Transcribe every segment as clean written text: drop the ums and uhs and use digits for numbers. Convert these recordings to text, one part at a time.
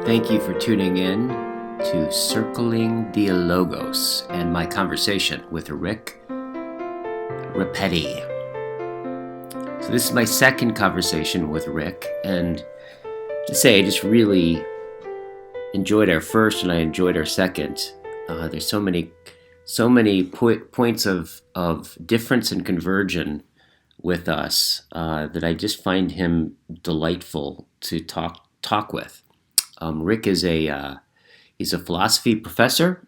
Thank you for tuning in to Circling Dialogos and my conversation with Rick Repetti. So this is my second conversation with Rick, and to say I just really enjoyed our first and I enjoyed our second. There's so many points of difference and conversion with us that I just find him delightful to talk with. Rick is he's a philosophy professor.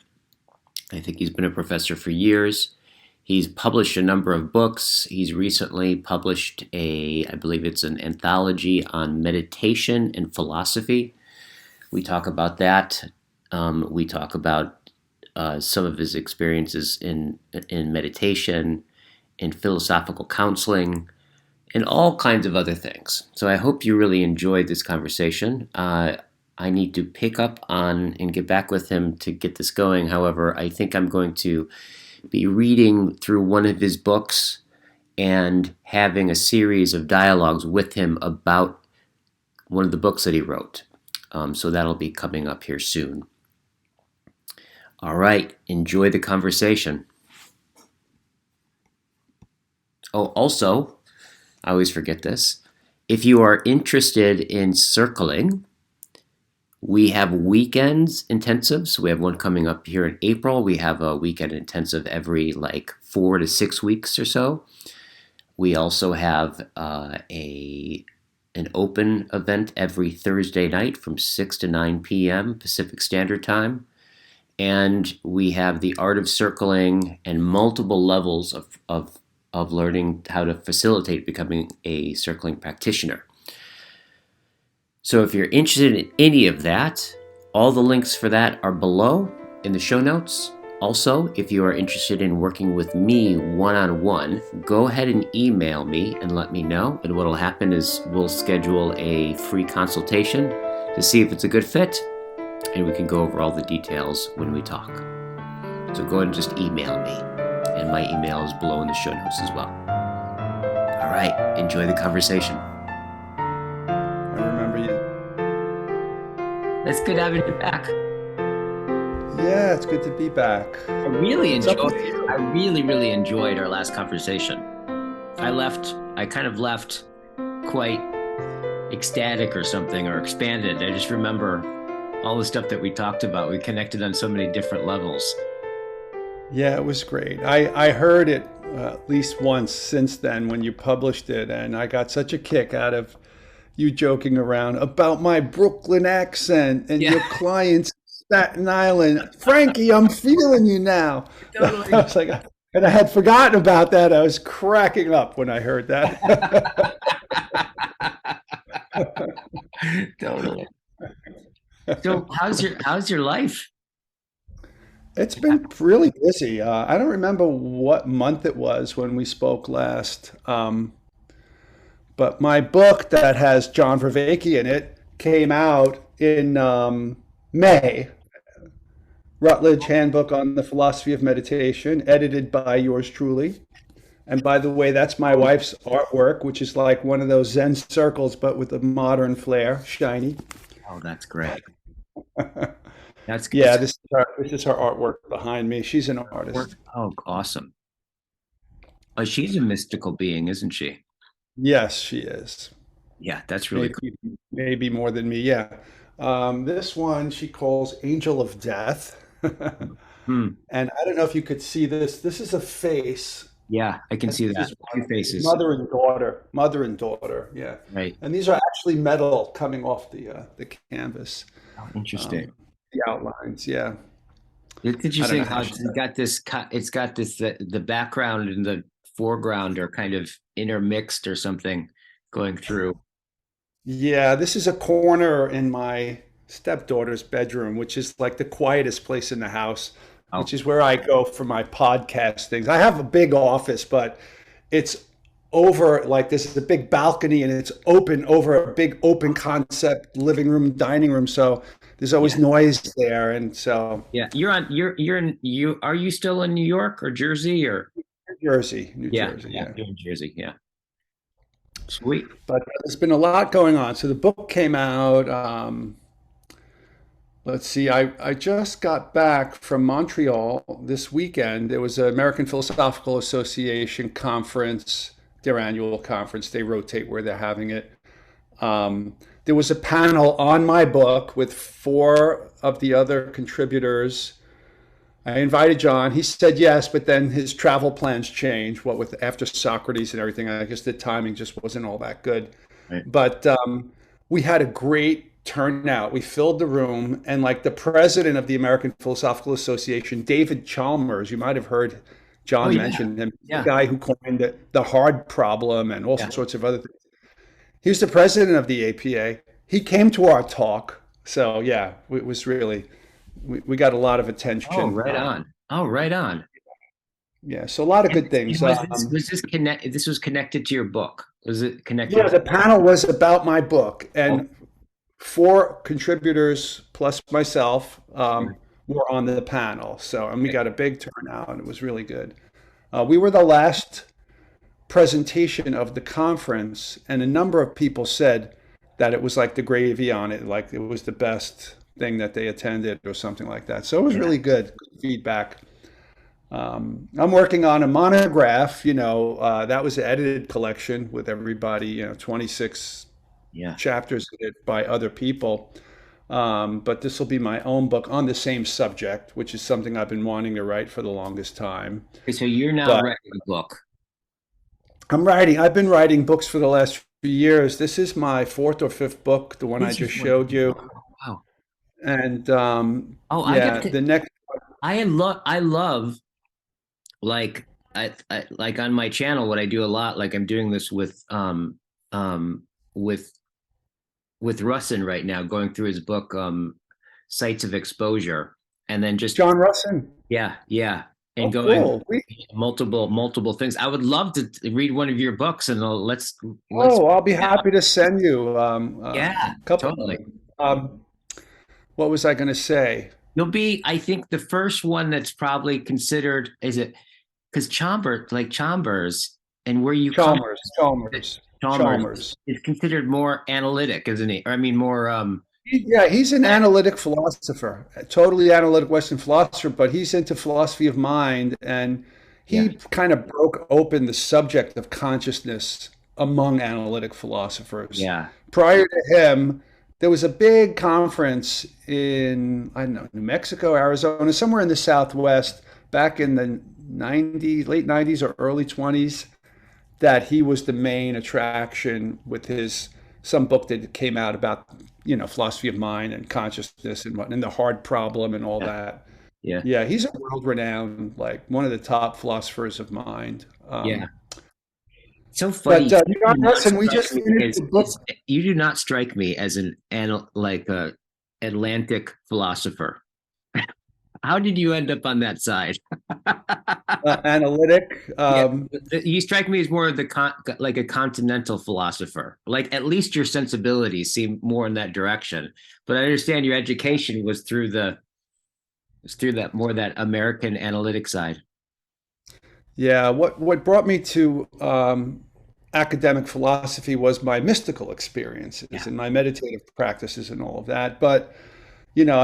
I think he's been a professor for years. He's published a number of books. He's recently published I believe it's an anthology on meditation and philosophy. We talk about that. We talk about some of his experiences in meditation, in philosophical counseling, and all kinds of other things. So I hope you really enjoyed this conversation. I need to pick up on and get back with him to get this going. However, I think I'm going to be reading through one of his books and having a series of dialogues with him about one of the books that he wrote. So that'll be coming up here soon. All right, enjoy the conversation. Oh, also, I always forget this. If you are interested in circling, we have weekends intensives. We have one coming up here in April. We have a weekend intensive every 4 to 6 weeks or so. We also have an open event every Thursday night from 6 to 9 p.m. Pacific Standard Time. And we have the art of circling and multiple levels of learning how to facilitate becoming a circling practitioner. So if you're interested in any of that, all the links for that are below in the show notes. Also, if you are interested in working with me one-on-one, go ahead and email me and let me know. And what will happen is we'll schedule a free consultation to see if it's a good fit, and we can go over all the details when we talk. So go ahead and just email me, and my email is below in the show notes as well. All right, enjoy the conversation. It's good having you back. Yeah, it's good to be back. I really enjoyed our last conversation. I kind of left quite ecstatic or something, or expanded. I just remember all the stuff that we talked about. We connected on so many different levels. Yeah, it was great. I heard it at least once since then when you published it, and I got such a kick out of you joking around about my Brooklyn accent and your clients Staten Island. Frankie, I'm feeling you now. Totally. I was like, and I had forgotten about that. I was cracking up when I heard that. Totally. So how's your life? It's been really busy. I don't remember what month it was when we spoke last. But my book that has John Vervaeke in it came out in May. Routledge Handbook on the Philosophy of Meditation, edited by yours truly. And by the way, that's my wife's artwork, which is like one of those Zen circles, but with a modern flair, shiny. Oh, that's great. That's good. Yeah, this is her artwork behind me. She's an artist. Oh, awesome. Oh, she's a mystical being, isn't she? Yes, she is. Yeah, that's really cool. Maybe more than me, yeah. This one she calls Angel of Death. And I don't know if you could see this. This is a face. Yeah, I can see that. Two faces. Mother and daughter, yeah. Right. And these are actually metal coming off the canvas. Oh, interesting. The outlines, yeah. It's interesting how it's got this the background and the foreground are kind of intermixed or something going through. Yeah, this is a corner in my stepdaughter's bedroom, which is like the quietest place in the house, which is where I go for my podcast things. I have a big office, but it's over, like this is a big balcony and it's open over a big open concept living room, dining room. So there's always noise there. And so yeah, are you still in New York or Jersey or New Jersey? New Jersey, yeah. Sweet. But there's been a lot going on. So the book came out Let's see, I just got back from Montreal this weekend. It was an American Philosophical Association conference, their annual conference. They rotate where they're having it. Um, there was a panel on my book with four of the other contributors. I invited John. He said yes, but then his travel plans changed. What with after Socrates and everything, I guess the timing just wasn't all that good. Right. But we had a great turnout. We filled the room, and like the president of the American Philosophical Association, David Chalmers, you might have heard Oh John yeah, mention him, the yeah, guy who coined the hard problem and all yeah. sorts of other things. He was the president of the APA. He came to our talk. So yeah, it was really, we got a lot of Oh, attention. right on. Oh, right on. Yeah, so a lot of good And things. was this connect? This was connected to your book. Was it Yeah, connected? the panel was about my book, Oh, and four contributors plus myself yeah. were on the panel. So, and we Okay. got a big turnout, and it was really good. We were the last presentation of the conference, and a number of people said that it was like the gravy on it, like it was the best thing that they attended or something like that. So it was Yeah, really good feedback. I'm working on a monograph, that was an edited collection with everybody, 26 yeah. chapters in it by other people. But this will be my own book on the same subject, which is something I've been wanting to write for the longest time. Okay, so you're now But writing a book. I've been writing books for the last few years. This is my fourth or fifth book, the one I This is just what. showed you. Wow. And Oh, I yeah, get to. the next, I love like like on my channel. What I do a lot, like I'm doing this um with Russin right now, going through his book, Sites of Exposure, and then just John Russin. yeah, and Oh, going cool. multiple things. I would love to read one of your books, and let's I'll be happy to send you yeah, a couple of totally. them. What was I going to say? You'll be, I think, the first one that's probably considered, is it because Chambers and where you come Chalmers, Chalmers, Chalmers Chalmers. is considered more analytic, isn't he? Or, I mean, more Yeah, he's an analytic philosopher, a totally analytic Western philosopher, but he's into philosophy of mind, and yeah, he kind of broke open the subject of consciousness among analytic philosophers. yeah, Prior to him, there was a big conference in, I don't know, New Mexico, Arizona, somewhere in the Southwest back in the 90s, late 90s or early 20s, that he was the main attraction with his some book that came out about philosophy of mind and consciousness and the hard problem and all yeah, that. yeah, Yeah, he's a world renowned, like one of the top philosophers of mind. yeah. So But funny. You John do not Russin, we strike just me finished as, the book. you do not strike me as like a Atlantic philosopher. How did you end up on that side? Analytic. Yeah, you strike me as more of the like a continental philosopher. Like at least your sensibilities seem more in that direction. But I understand your education was through that more that American analytic side. Yeah, what brought me to academic philosophy was my mystical experiences Yeah, and my meditative practices and all of that. But you know,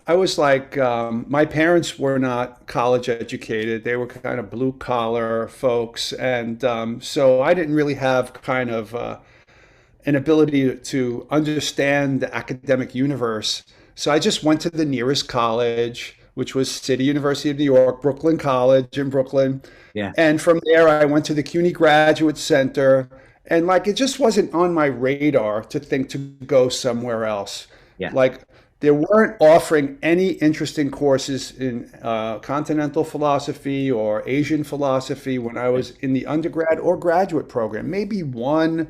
I was like, my parents were not college educated. They were kind of blue collar folks, and so I didn't really have kind of an ability to understand the academic universe. So I just went to the nearest college, which was City University of New York, Brooklyn College in Brooklyn. yeah, And from there, I went to the CUNY Graduate Center. And like, it just wasn't on my radar to think to go somewhere else. yeah, Like, there weren't offering any interesting courses in continental philosophy or Asian philosophy when I was in the undergrad or graduate program. Maybe one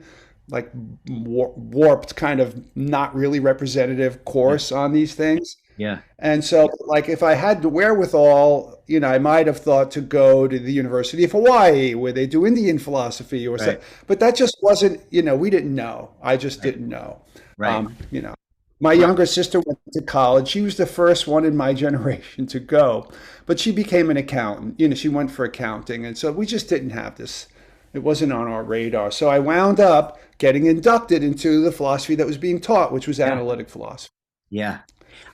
like warped kind of not really representative yeah, course on these things. yeah. And so, like, if I had the wherewithal, I might have thought to go to the University of Hawaii where they do Indian philosophy or so. Right, But that just wasn't, we didn't know. I just right, didn't know. right. Um, you know, my younger sister went to college. She was the first one in my generation to go, but she became an accountant. She went for accounting. And so we just didn't have this. It wasn't on our radar. So I wound up getting inducted into the philosophy that was being taught, which was Yeah, analytic philosophy. yeah.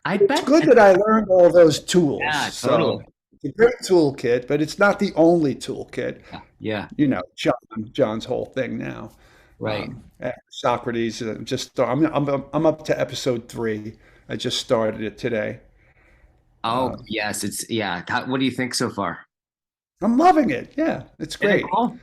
I It's bet. good that I learned all those tools. Yeah, So totally. it's a great toolkit, but it's not the only toolkit. Yeah, yeah, You know, John's whole thing now. right. Socrates, I'm up to episode 3. I just started it today. Oh, yes, it's yeah. What do you think so far? I'm loving it. Yeah, it's Is it great. cool?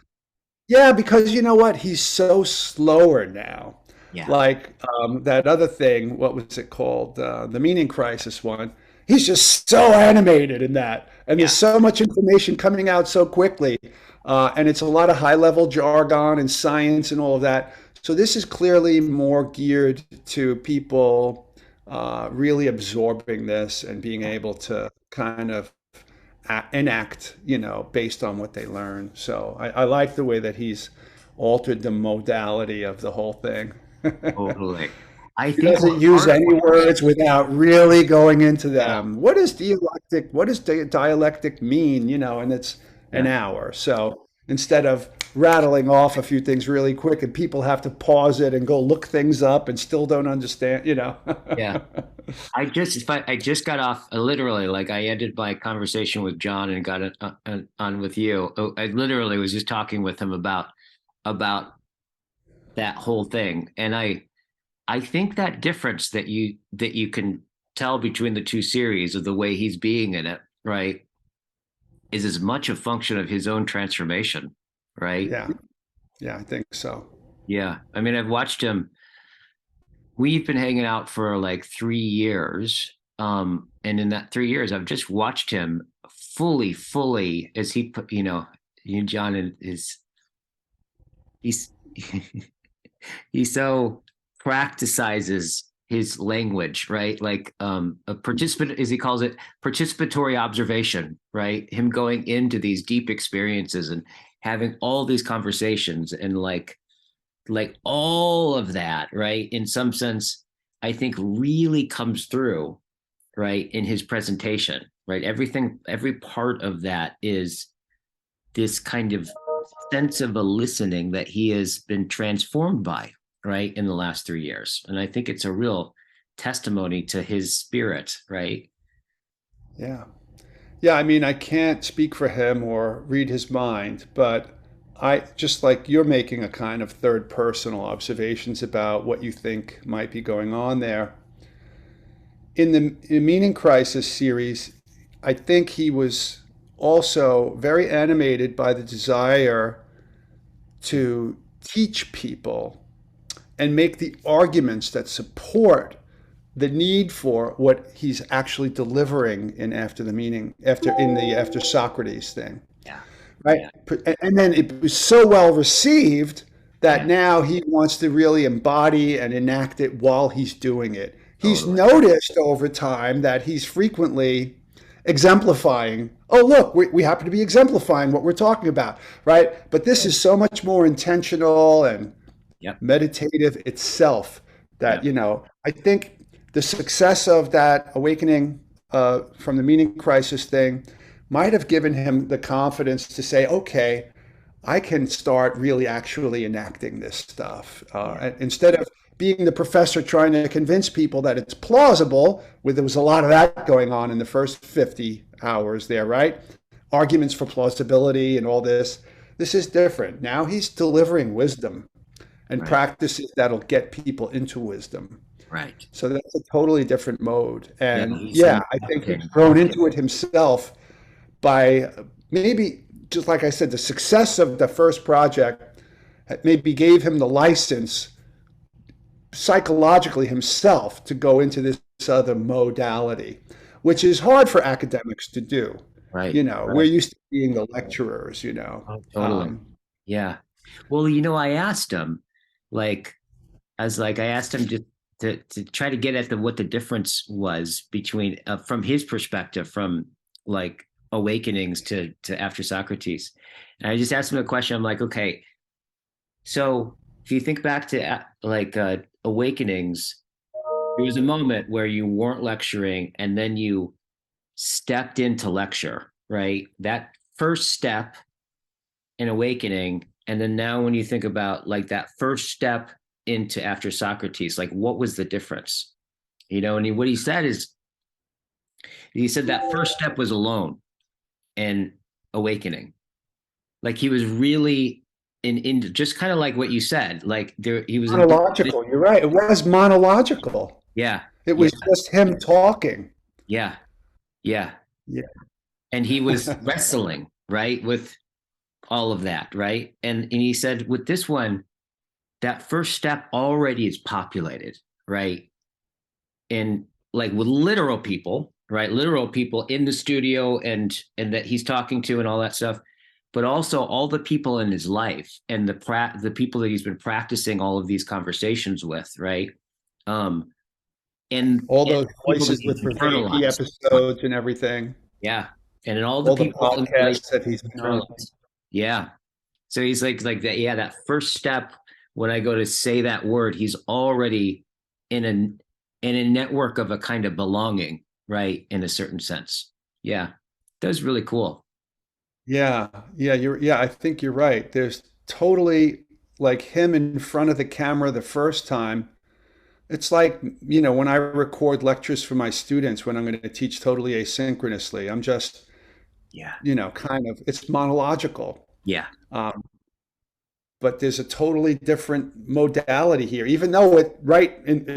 Yeah, because you know what? He's so slower now. Yeah, Like that other thing, what was it called? The Meaning Crisis one. He's just so animated in that. And there's yeah, so much information coming out so quickly. And it's a lot of high level jargon and science and all of that. So this is clearly more geared to people really absorbing this and being able to kind of enact, based on what they learn. So I like the way that he's altered the modality of the whole thing. totally. I He think doesn't what use part any what words without really going into yeah, them. What is dialectic? What does dialectic mean? And it's an yeah, hour. So instead of rattling off a few things really quick and people have to pause it and go look things up and still don't understand. yeah. I just got off literally like I ended my conversation with John and got it on with you. Oh, I literally was just talking with him about that whole thing, and I think that difference that you can tell between the two series of the way he's being in it, right, is as much a function of his own transformation, right? Yeah. Yeah, I think so. Yeah, I mean, I've watched him. We've been hanging out for like 3 years. And in that 3 years, I've just watched him fully, as he put, John is he's he so practicizes his language, right? Like a participant, as he calls it, participatory observation, right? Him going into these deep experiences and having all these conversations and like all of that, right? In some sense, I think really comes through, right, in his presentation, right? Everything, every part of that is this kind of sense of a listening that he has been transformed by, right, in the last 3 years. And I think it's a real testimony to his spirit, right? Yeah. Yeah, I mean, I can't speak for him or read his mind, but I just like you're making a kind of third personal observations about what you think might be going on there. In the Meaning Crisis series, I think he was also very animated by the desire to teach people and make the arguments that support the need for what he's actually delivering in after Socrates thing, Yeah. right? Yeah. And then it was so well received that Yeah. now he wants to really embody and enact it while he's doing it. He's Totally. noticed over time that he's frequently exemplifying. Oh, look, we happen to be exemplifying what we're talking about, right? But this is so much more intentional and Yep. meditative itself that, Yep. I think the success of that awakening from the Meaning Crisis thing might have given him the confidence to say, okay, I can start really actually enacting this stuff. Yeah. Instead of being the professor trying to convince people that it's plausible, where there was a lot of that going on in the first 50 hours there, right? Arguments for plausibility and all this. This is different. Now he's delivering wisdom and Right. practices that'll get people into wisdom. Right. So that's a totally different mode. Yeah. And He's yeah, I think he's enacting. grown into it himself by maybe, just like I said, the success of the first project maybe gave him the license psychologically himself to go into this other modality, which is hard for academics to do. Right. We're Right. used to being the lecturers. Oh, totally. Yeah. Well, I asked him, like, I asked him to try to get at what the difference was between, from his perspective, from like awakenings to after Socrates. And I just asked him a question. I'm like, okay, so if you think back to awakenings, there was a moment where you weren't lecturing and then you stepped into lecture, right? That first step in awakening. And then now when you think about like that first step into after Socrates, like what was the difference? And what he said is, he said that first step was alone and awakening. Like he was really in just kind of like what you said, like he was in deep. Monological. You're right. It was monological. Yeah, It yeah, was just him talking. yeah, yeah. Yeah. And he was wrestling, right, with all of that, right? And he said with this one, that first step already is populated, right? And like with literal people, right? Literal people in the studio and that he's talking to and all that stuff, but also all the people in his life and the people that he's been practicing all of these conversations with, right? Um, All and those people that voices he's with Repetti internalized. episodes and everything. Yeah. And in all the All the people in his life podcasts that he's been on. internalized. Yeah. So he's like that. Yeah. That first step, when I go to say that word, he's already in a network of a kind of belonging, right? In a certain sense. Yeah. That was really cool. Yeah, yeah, I think you're right. There's totally like him in front of the camera the first time. It's like, when I record lectures for my students when I'm going to teach totally asynchronously, I'm just, Yeah. kind of, it's monological. Yeah. Um, but there's a totally different modality here, even though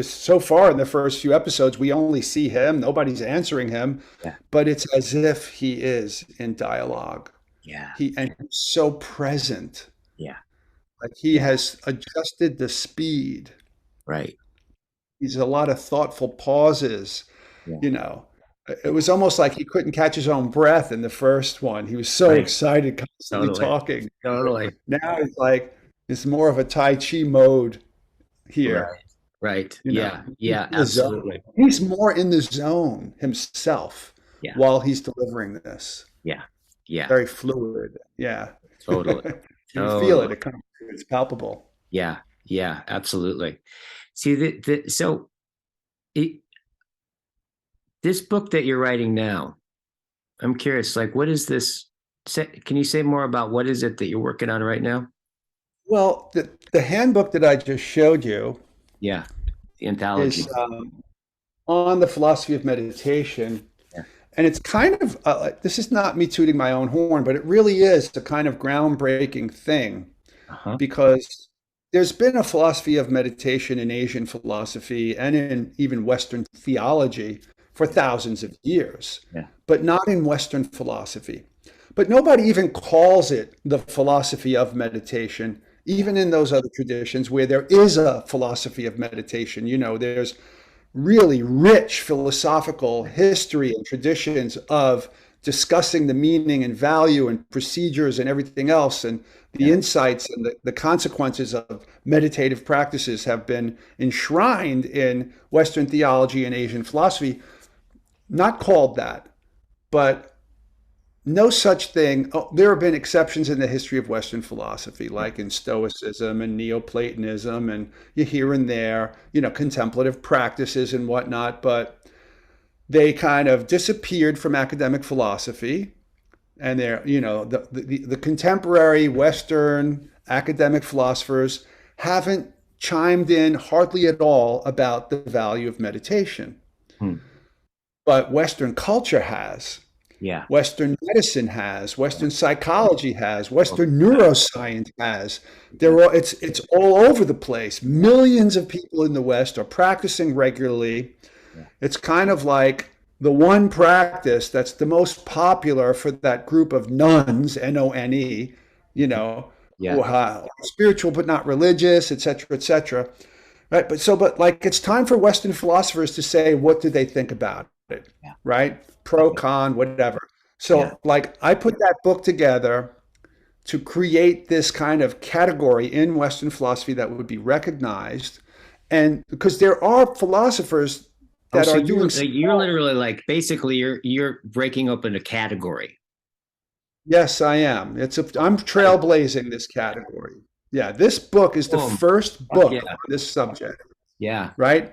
so far in the first few episodes, we only see him, nobody's answering him, Yeah. but it's as if he is in dialogue. Yeah. He's so present. Yeah. Like he Yeah. has adjusted the speed. Right. He's a lot of thoughtful pauses, Yeah. you know. It was almost like he couldn't catch his own breath in the first one. He was so Right. excited, constantly Totally. talking. Totally. Now it's more of a Tai Chi mode here. Right. Right. You know, Yeah. he's Yeah. in the zone. Absolutely. He's more in the zone himself Yeah. while he's delivering this. Yeah. Yeah. Very fluid. Yeah. Totally. You feel it. Totally. It's palpable. Yeah. Yeah. Absolutely. See, so it, this book that you're writing now, I'm curious, like, what is this? Can you say more about what is it that you're working on right now? Well, the handbook that I just showed you Yeah. The anthology. is on the philosophy of meditation. Yeah. And it's kind of, this is not me tooting my own horn, but it really is a kind of groundbreaking thing Uh-huh. because there's been a philosophy of meditation in Asian philosophy and in even Western theology for thousands of years, Yeah. but not in Western philosophy. But nobody even calls it the philosophy of meditation, even in those other traditions where there is a philosophy of meditation. There's really rich philosophical history and traditions of discussing the meaning and value and procedures and everything else. And the Yeah. insights and the consequences of meditative practices have been enshrined in Western theology and Asian philosophy, not called that, but no such thing. Oh, there have been exceptions in the history of Western philosophy, like in Stoicism and Neoplatonism, and here and there, contemplative practices and whatnot, but they kind of disappeared from academic philosophy. And the contemporary Western academic philosophers haven't chimed in hardly at all about the value of meditation. Hmm. But Western culture has. Yeah. Western medicine has, Western psychology has, Western neuroscience has. It's all over the place. Millions of people in the West are practicing regularly. Yeah. It's kind of like the one practice that's the most popular for that group of nuns, None, Yeah. who are spiritual but not religious, et cetera, et cetera. Right? But like it's time for Western philosophers to say, what do they think about it? Yeah. Right? Pro, con, whatever. So Yeah. like I put that book together to create this kind of category in Western philosophy that would be recognized. And because there are philosophers Oh, that so are doing, you're literally like basically you're breaking open a category. yes, I am. I'm trailblazing this category. Yeah, this book is the Boom. first Fuck book yeah. on this subject, Yeah. right?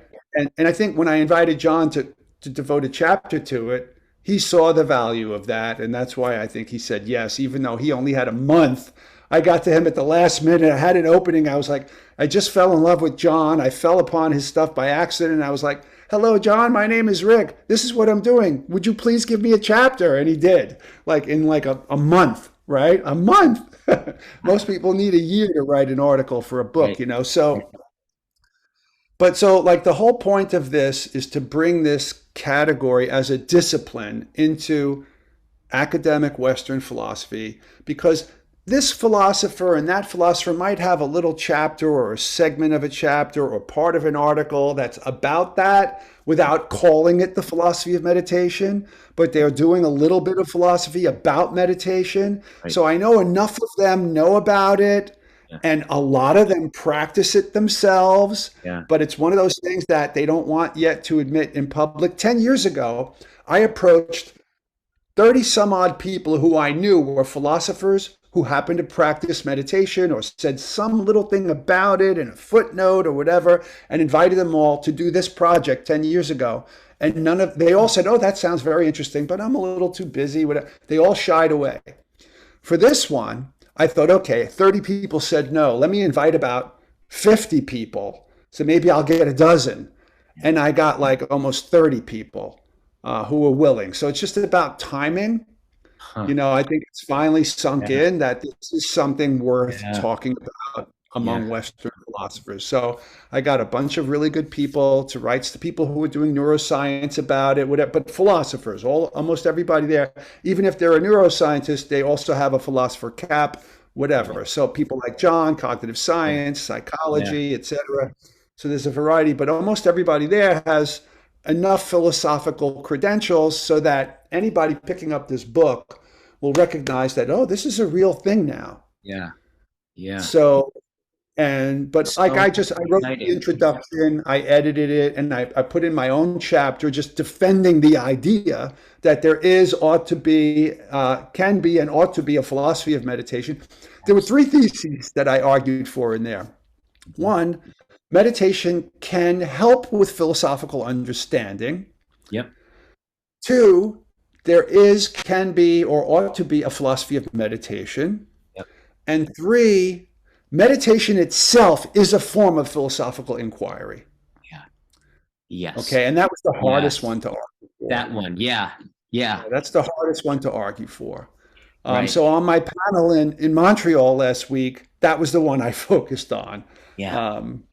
And I think when I invited John to devote a chapter to it, he saw the value of that. And that's why I think he said yes, even though he only had a month. I got to him at the last minute. I had an opening. I was like, I just fell in love with John. I fell upon his stuff by accident. I was like, Hello, John. My name is Rick. This is what I'm doing. Would you please give me a chapter? And he did, like in like a month, right? A month. Most people need a year to write an article for a book, Right. you know. So like the whole point of this is to bring this category as a discipline into academic Western philosophy because this philosopher and that philosopher might have a little chapter or a segment of a chapter or part of an article that's about that without calling it the philosophy of meditation, but they're doing a little bit of philosophy about meditation. Right. So I know enough of them know about it, Yeah. and a lot of them practice it themselves, Yeah. but it's one of those things that they don't want yet to admit in public. 10 years ago, I approached 30 some odd people who I knew were philosophers who happened to practice meditation or said some little thing about it in a footnote or whatever, and invited them all to do this project 10 years ago. And they all said, oh, that sounds very interesting, but I'm a little too busy. Whatever. They all shied away. For this one, I thought, okay, 30 people said no. Let me invite about 50 people. So maybe I'll get a dozen. And I got like almost 30 people who were willing. So it's just about timing. Huh. You know, I think it's finally sunk Yeah. in that this is something worth Yeah. talking about Yeah. among Western philosophers. So I got a bunch of really good people to write to people who are doing neuroscience about it, whatever, but philosophers, almost everybody there, even if they're a neuroscientist, they also have a philosopher cap, Yeah. whatever. So people like John, cognitive Yeah. science, Yeah. psychology, etc. So there's a variety, but almost everybody there has enough philosophical credentials so that anybody picking up this book will recognize that, oh, this is a real thing now. Yeah. Yeah. So, but like So I wrote the exciting. introduction, I edited it, and I put in my own chapter just defending the idea that there ought to be, can be, and ought to be a philosophy of meditation. There were three theses that I argued for in there. Mhm. One, meditation can help with philosophical understanding. Yep. Two, can be, or ought to be a philosophy of meditation. Yep. And three, meditation itself is a form of philosophical inquiry. Yeah. Yes. Okay, and that was the hardest Yes. one to argue for. That one. Yeah. Yeah. That's the hardest one to argue for. Right. So on my panel in Montreal last week, that was the one I focused on. Yeah. Um,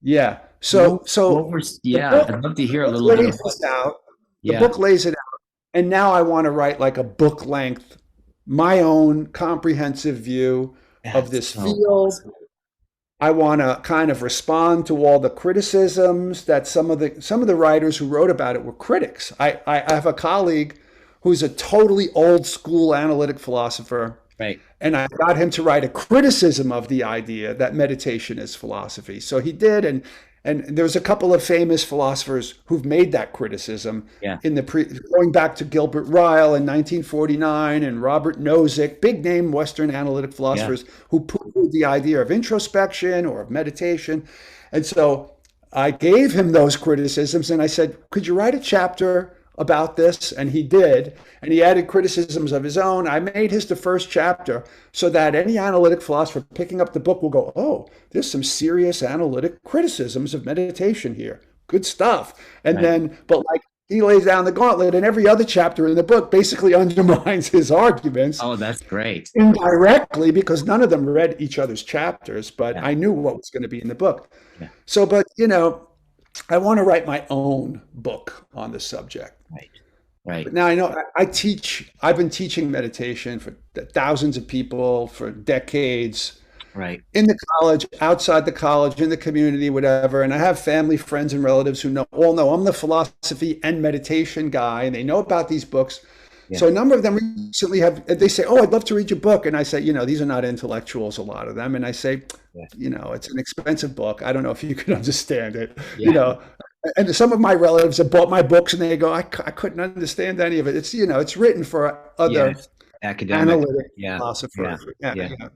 yeah. What, So what so were, the yeah, book, I'd love to the hear a book little bit lays of what, this out. The yeah. book lays it out, and now I want to write like a book length, my own comprehensive view of That's this so field. awesome. I want to kind of respond to all the criticisms that some of the writers who wrote about it were critics. I have a colleague who's a totally old school analytic philosopher, Right. and I got him to write a criticism of the idea that meditation is philosophy. So he did, and there's a couple of famous philosophers who've made that criticism Yeah. going back to Gilbert Ryle in 1949 and Robert Nozick, big name Western analytic Yeah. philosophers who poo-pooed the idea of introspection or of meditation. And so I gave him those criticisms and I said, could you write a chapter about this? And he did. And he added criticisms of his own. I made his the first chapter so that any analytic philosopher picking up the book will go, oh, there's some serious analytic criticisms of meditation here. Good stuff. And Right. then, but like he lays down the gauntlet, and every other chapter in the book basically undermines his arguments Oh, that's great. indirectly because none of them read each other's chapters, but Yeah. I knew what was going to be in the book. Yeah. So, but I want to write my own book on the subject. Right. Right. But now I know I've been teaching meditation for thousands of people for decades Right. in the college, outside the college, in the community, whatever. And I have family, friends, and relatives who all know I'm the philosophy and meditation guy, and they know about these books. Yeah. So a number of them recently they say, oh, I'd love to read your book. And I say, these are not intellectuals, a lot of them. And I say, Yeah. it's an expensive book. I don't know if you can understand it, Yeah. And some of my relatives have bought my books and they go, I couldn't understand any of it. It's written for other Yes. Academic. analytic Yeah. Yeah. philosophers. Yeah, Yeah. yeah.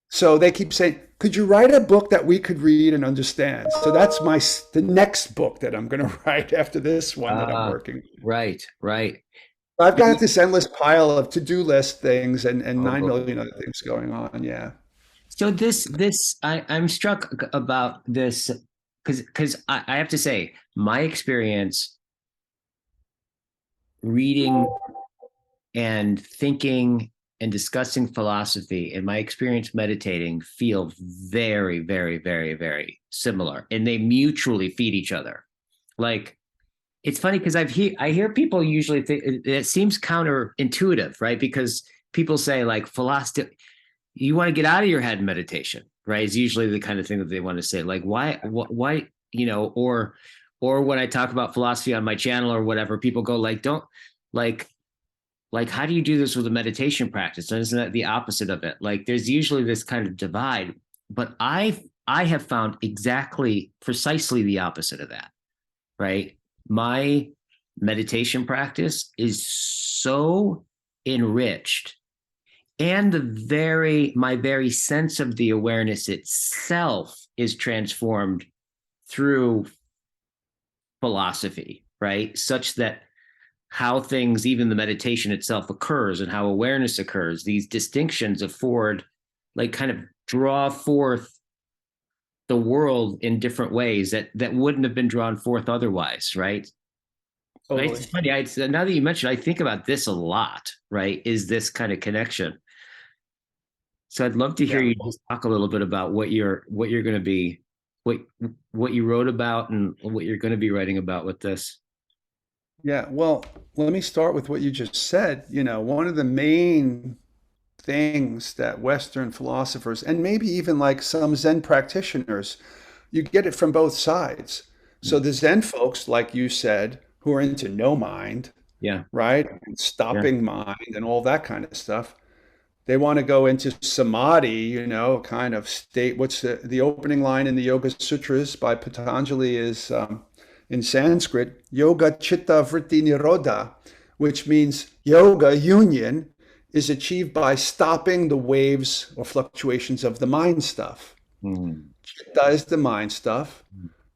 So they keep saying, could you write a book that we could read and understand? So that's the next book that I'm going to write after this one that I'm working on. Right. Right. I've got this endless pile of to-do list things and 9 Oh. million other things going on. Yeah. So I'm struck about this because I have to say, my experience reading and thinking and discussing philosophy and my experience meditating feel very, very, very, very similar, and they mutually feed each other. Like, it's funny because I hear people usually think it seems counterintuitive, right? Because people say like philosophy, you want to get out of your head in meditation, right? It's usually the kind of thing that they want to say, like why, or when I talk about philosophy on my channel or whatever, people go like, don't like how do you do this with a meditation practice? And isn't that the opposite of it? Like, there's usually this kind of divide, but I have found exactly precisely the opposite of that, right? My meditation practice is so enriched, and my very sense of the awareness itself is transformed through philosophy, right? Such that how things, even the meditation itself, occurs and how awareness occurs, these distinctions afford, like, kind of draw forth the world in different ways that wouldn't have been drawn forth otherwise, right? Totally. It's funny. Now that you mentioned, I think about this a lot, right? Is this kind of connection? So I'd love to hear Yeah. you just talk a little bit about what you're going to be, what what you wrote about and what you're going to be writing about with this. Yeah. Well, let me start with what you just said. One of the main things that Western philosophers, and maybe even like some Zen practitioners, you get it from both sides. So the Zen folks, like you said, who are into no mind, Yeah, right? And yeah, stopping mind and all that kind of stuff. They want to go into samadhi, kind of state. What's the opening line in the Yoga Sutras by Patanjali is in Sanskrit, Yoga Chitta Vritti Nirodha, which means yoga, union, is achieved by stopping the waves or fluctuations of the mind stuff. mm, Chitta is the mind stuff.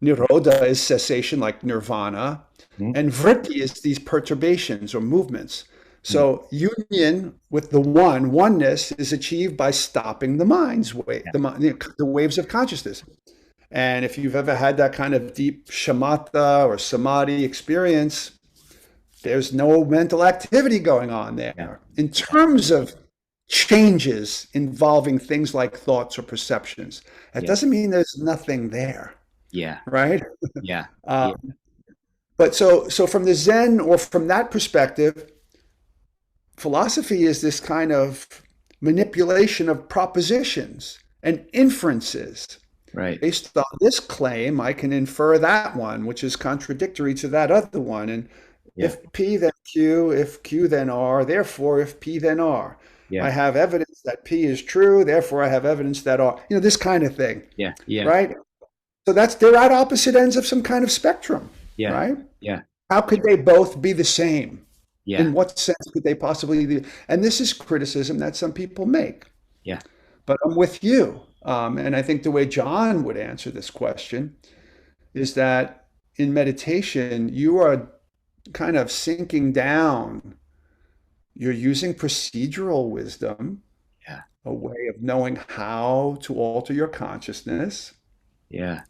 Nirodha is cessation, like nirvana. mm, And vritti is these perturbations or movements. mm, So union with the oneness, is achieved by stopping the mind's wave, yeah, the waves of consciousness. And if you've ever had that kind of deep shamatha or samadhi experience, there's no mental activity going on yeah, there. In terms of changes involving things like thoughts or perceptions, that yeah, doesn't mean there's nothing there, yeah, right? yeah, Uh, yeah, but so from the Zen or from that perspective, philosophy is this kind of manipulation of propositions and inferences. right, Based on this claim, I can infer that one, which is contradictory to that other one. And yeah, if P, then Q, if Q, then R, therefore, if P, then R. I yeah, have evidence that P is true, therefore, I have evidence that R, this kind of thing, yeah, yeah, right? So they're at opposite ends of some kind of spectrum, yeah, right? yeah, How could they both be the same? yeah, In what sense could they possibly be? And this is criticism that some people make. yeah, But I'm with you. And I think the way John would answer this question is that in meditation, you are kind of sinking down. You're using procedural wisdom, yeah, a way of knowing how to alter your consciousness. yeah,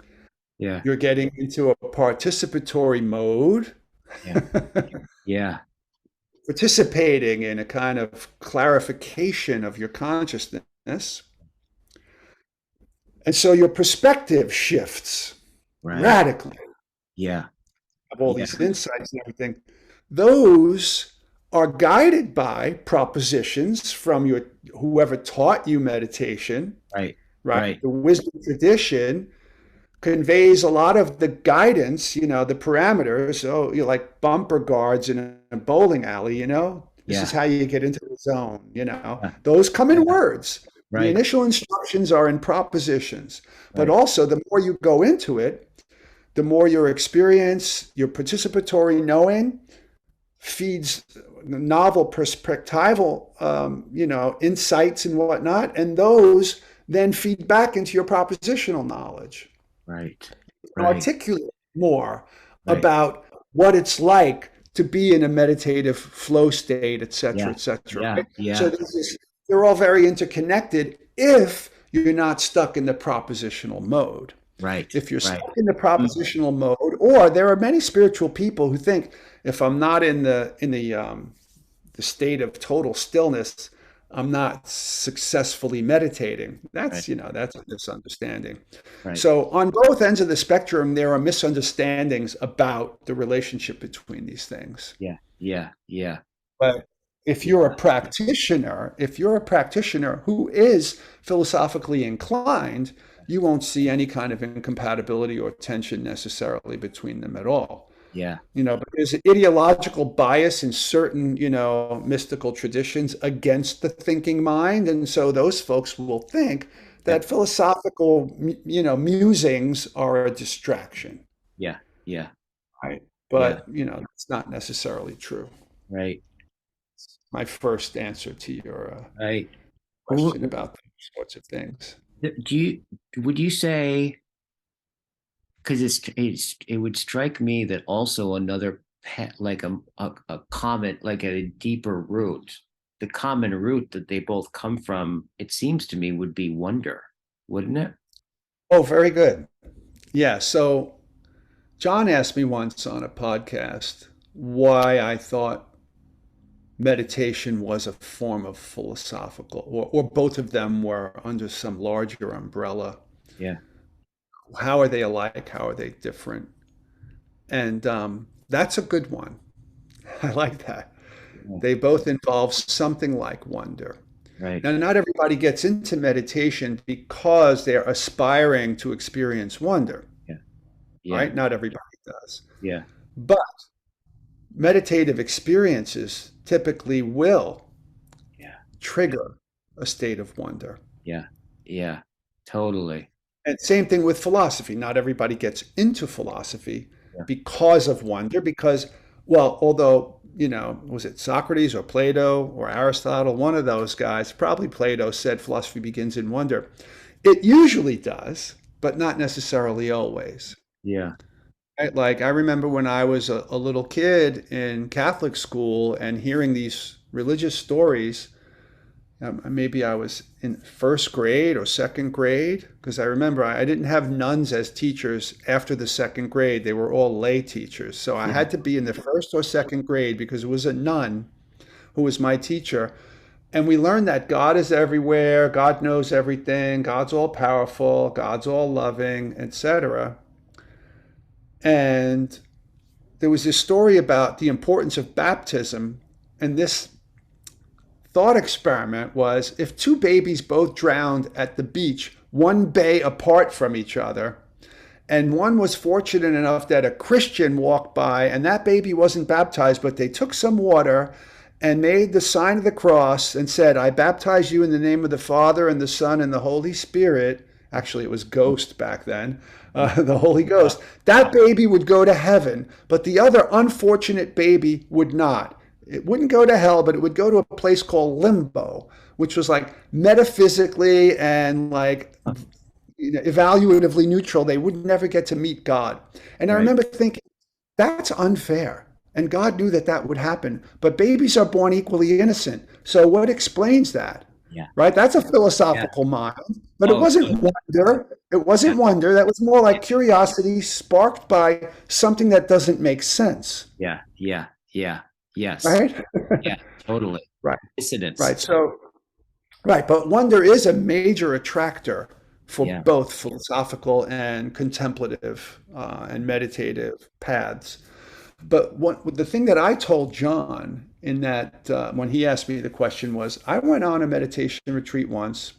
yeah, You're getting into a participatory mode, yeah, yeah, participating in a kind of clarification of your consciousness. And so your perspective shifts right, radically. yeah, Have all yeah, these insights and everything. Those are guided by propositions from your whoever taught you meditation, right, right? right, The wisdom tradition conveys a lot of the guidance, the parameters. So you like bumper guards in a bowling alley, this is yeah, how you get into the zone, yeah, those come in yeah, words. The right, initial instructions are in propositions, but right, also the more you go into it, the more your experience, your participatory knowing feeds novel perspectival, insights and whatnot, and those then feed back into your propositional knowledge. right, You can right, articulate more right, about what it's like to be in a meditative flow state, et cetera, yeah, et cetera. yeah, Right? So yeah, they're all very interconnected if you're not stuck in the propositional mode. Right. If you're Right. stuck in the propositional mode, or there are many spiritual people who think if I'm not in the state of total stillness, I'm not successfully meditating. Right. That's a misunderstanding. Right. So on both ends of the spectrum, there are misunderstandings about the relationship between these things. Yeah. Yeah. Yeah. But Yeah. if you're a practitioner who is philosophically inclined, you won't see any kind of incompatibility or tension necessarily between them at all. Yeah. But there's an ideological bias in certain, mystical traditions against the thinking mind. And so those folks will think Yeah. that philosophical, musings are a distraction. Yeah. Yeah. Right. Yeah. But, it's not necessarily true. Right. My first answer to your Right. question about those sorts of things. Do you would you say, because it would strike me that also another like a common, like a deeper root, the common root that they both come from, it seems to me, would be wonder, wouldn't it? Oh, very good. Yeah. So John asked me once on a podcast why I thought meditation was a form of philosophical, or both of them were under some larger umbrella. Yeah. How are they alike? How are they different? And that's a good one. I like that. Yeah. They both involve something like wonder. Right. Now, not everybody gets into meditation because they're aspiring to experience wonder, Yeah. Yeah. right? Not everybody does. Yeah. But meditative experiences typically will Yeah. trigger a state of wonder. Yeah. Yeah. Totally. And same thing with philosophy. Not everybody gets into philosophy Yeah. because of wonder, because, well, although, was it Socrates or Plato or Aristotle, one of those guys, probably Plato, said philosophy begins in wonder. It usually does, but not necessarily always. Yeah. Right? Like I remember when I was a little kid in Catholic school and hearing these religious stories. Maybe I was in first grade or second grade, because I remember I didn't have nuns as teachers after the second grade. They were all lay teachers. So I Yeah. had to be in the first or second grade because it was a nun who was my teacher. And we learned that God is everywhere, God knows everything, God's all powerful, God's all loving, etc. And there was this story about the importance of baptism. And this thought experiment was, if two babies both drowned at the beach, one bay apart from each other, and one was fortunate enough that a Christian walked by and that baby wasn't baptized, but they took some water and made the sign of the cross and said, I baptize you in the name of the Father and the Son and the Holy Spirit. Actually, it was Ghost back then, the Holy Ghost. That baby would go to heaven, but the other unfortunate baby would not. It wouldn't go to hell, but it would go to a place called limbo, which was like metaphysically and like evaluatively neutral. They would never get to meet God. And I Right. remember thinking, that's unfair. And God knew that that would happen. But babies are born equally innocent. So what explains that? Yeah. Right? That's a Yeah. philosophical mind. But it Oh, wasn't so, wonder. It yeah. wasn't wonder. That was more Yeah. like curiosity sparked by something that doesn't make sense. Yeah. Yeah. Yeah. Yes. Right? Yeah. Totally. Right. Dissidence. Right. So, right. But wonder is a major attractor for Yeah. both philosophical and contemplative and meditative paths. But the thing that I told John in that when he asked me the question was, I went on a meditation retreat once.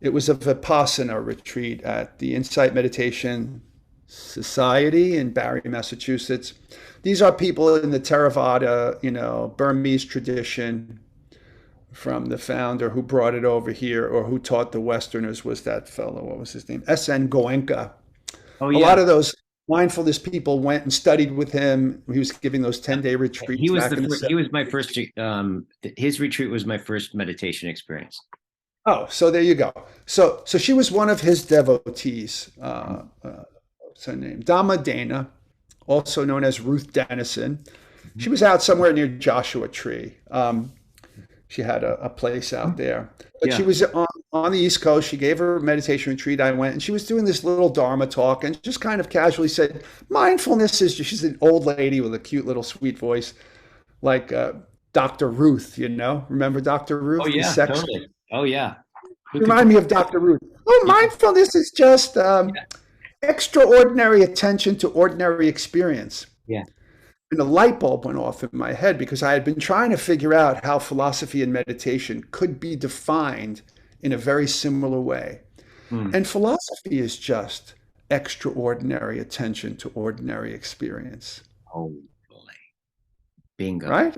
It was a Vipassana retreat at the Insight Meditation Society in Barre, Massachusetts. These are people in the Theravada, Burmese tradition from the founder who brought it over here or who taught the Westerners was that fellow. What was his name? S.N. Goenka. Oh, A lot yeah. of those mindfulness people went and studied with him. He was giving those 10-day He retreats was back in the he 70s. was my first his retreat was my first meditation experience. Oh, so there you go. So she was one of his devotees. What's her name? Dhamma Dana, also known as Ruth Dennison. Mhm. She was out somewhere near Joshua Tree. She had a place out there. But she Yeah. was on the East Coast. She gave her meditation retreat. I went and she was doing this little Dharma talk and just kind of casually said, mindfulness is, she's an old lady with a cute little sweet voice, like Dr. Ruth, you know? Remember Dr. Oh Ruth, the yeah, sex? totally. Oh yeah. Who You could remind me of Dr. Ruth. Oh, yeah, mindfulness is just yeah, extraordinary attention to ordinary experience. yeah. And a light bulb went off in my head because I had been trying to figure out how philosophy and meditation could be defined in a very similar way. Hmm. And philosophy is just extraordinary attention to ordinary experience, Totally. Bingo. right?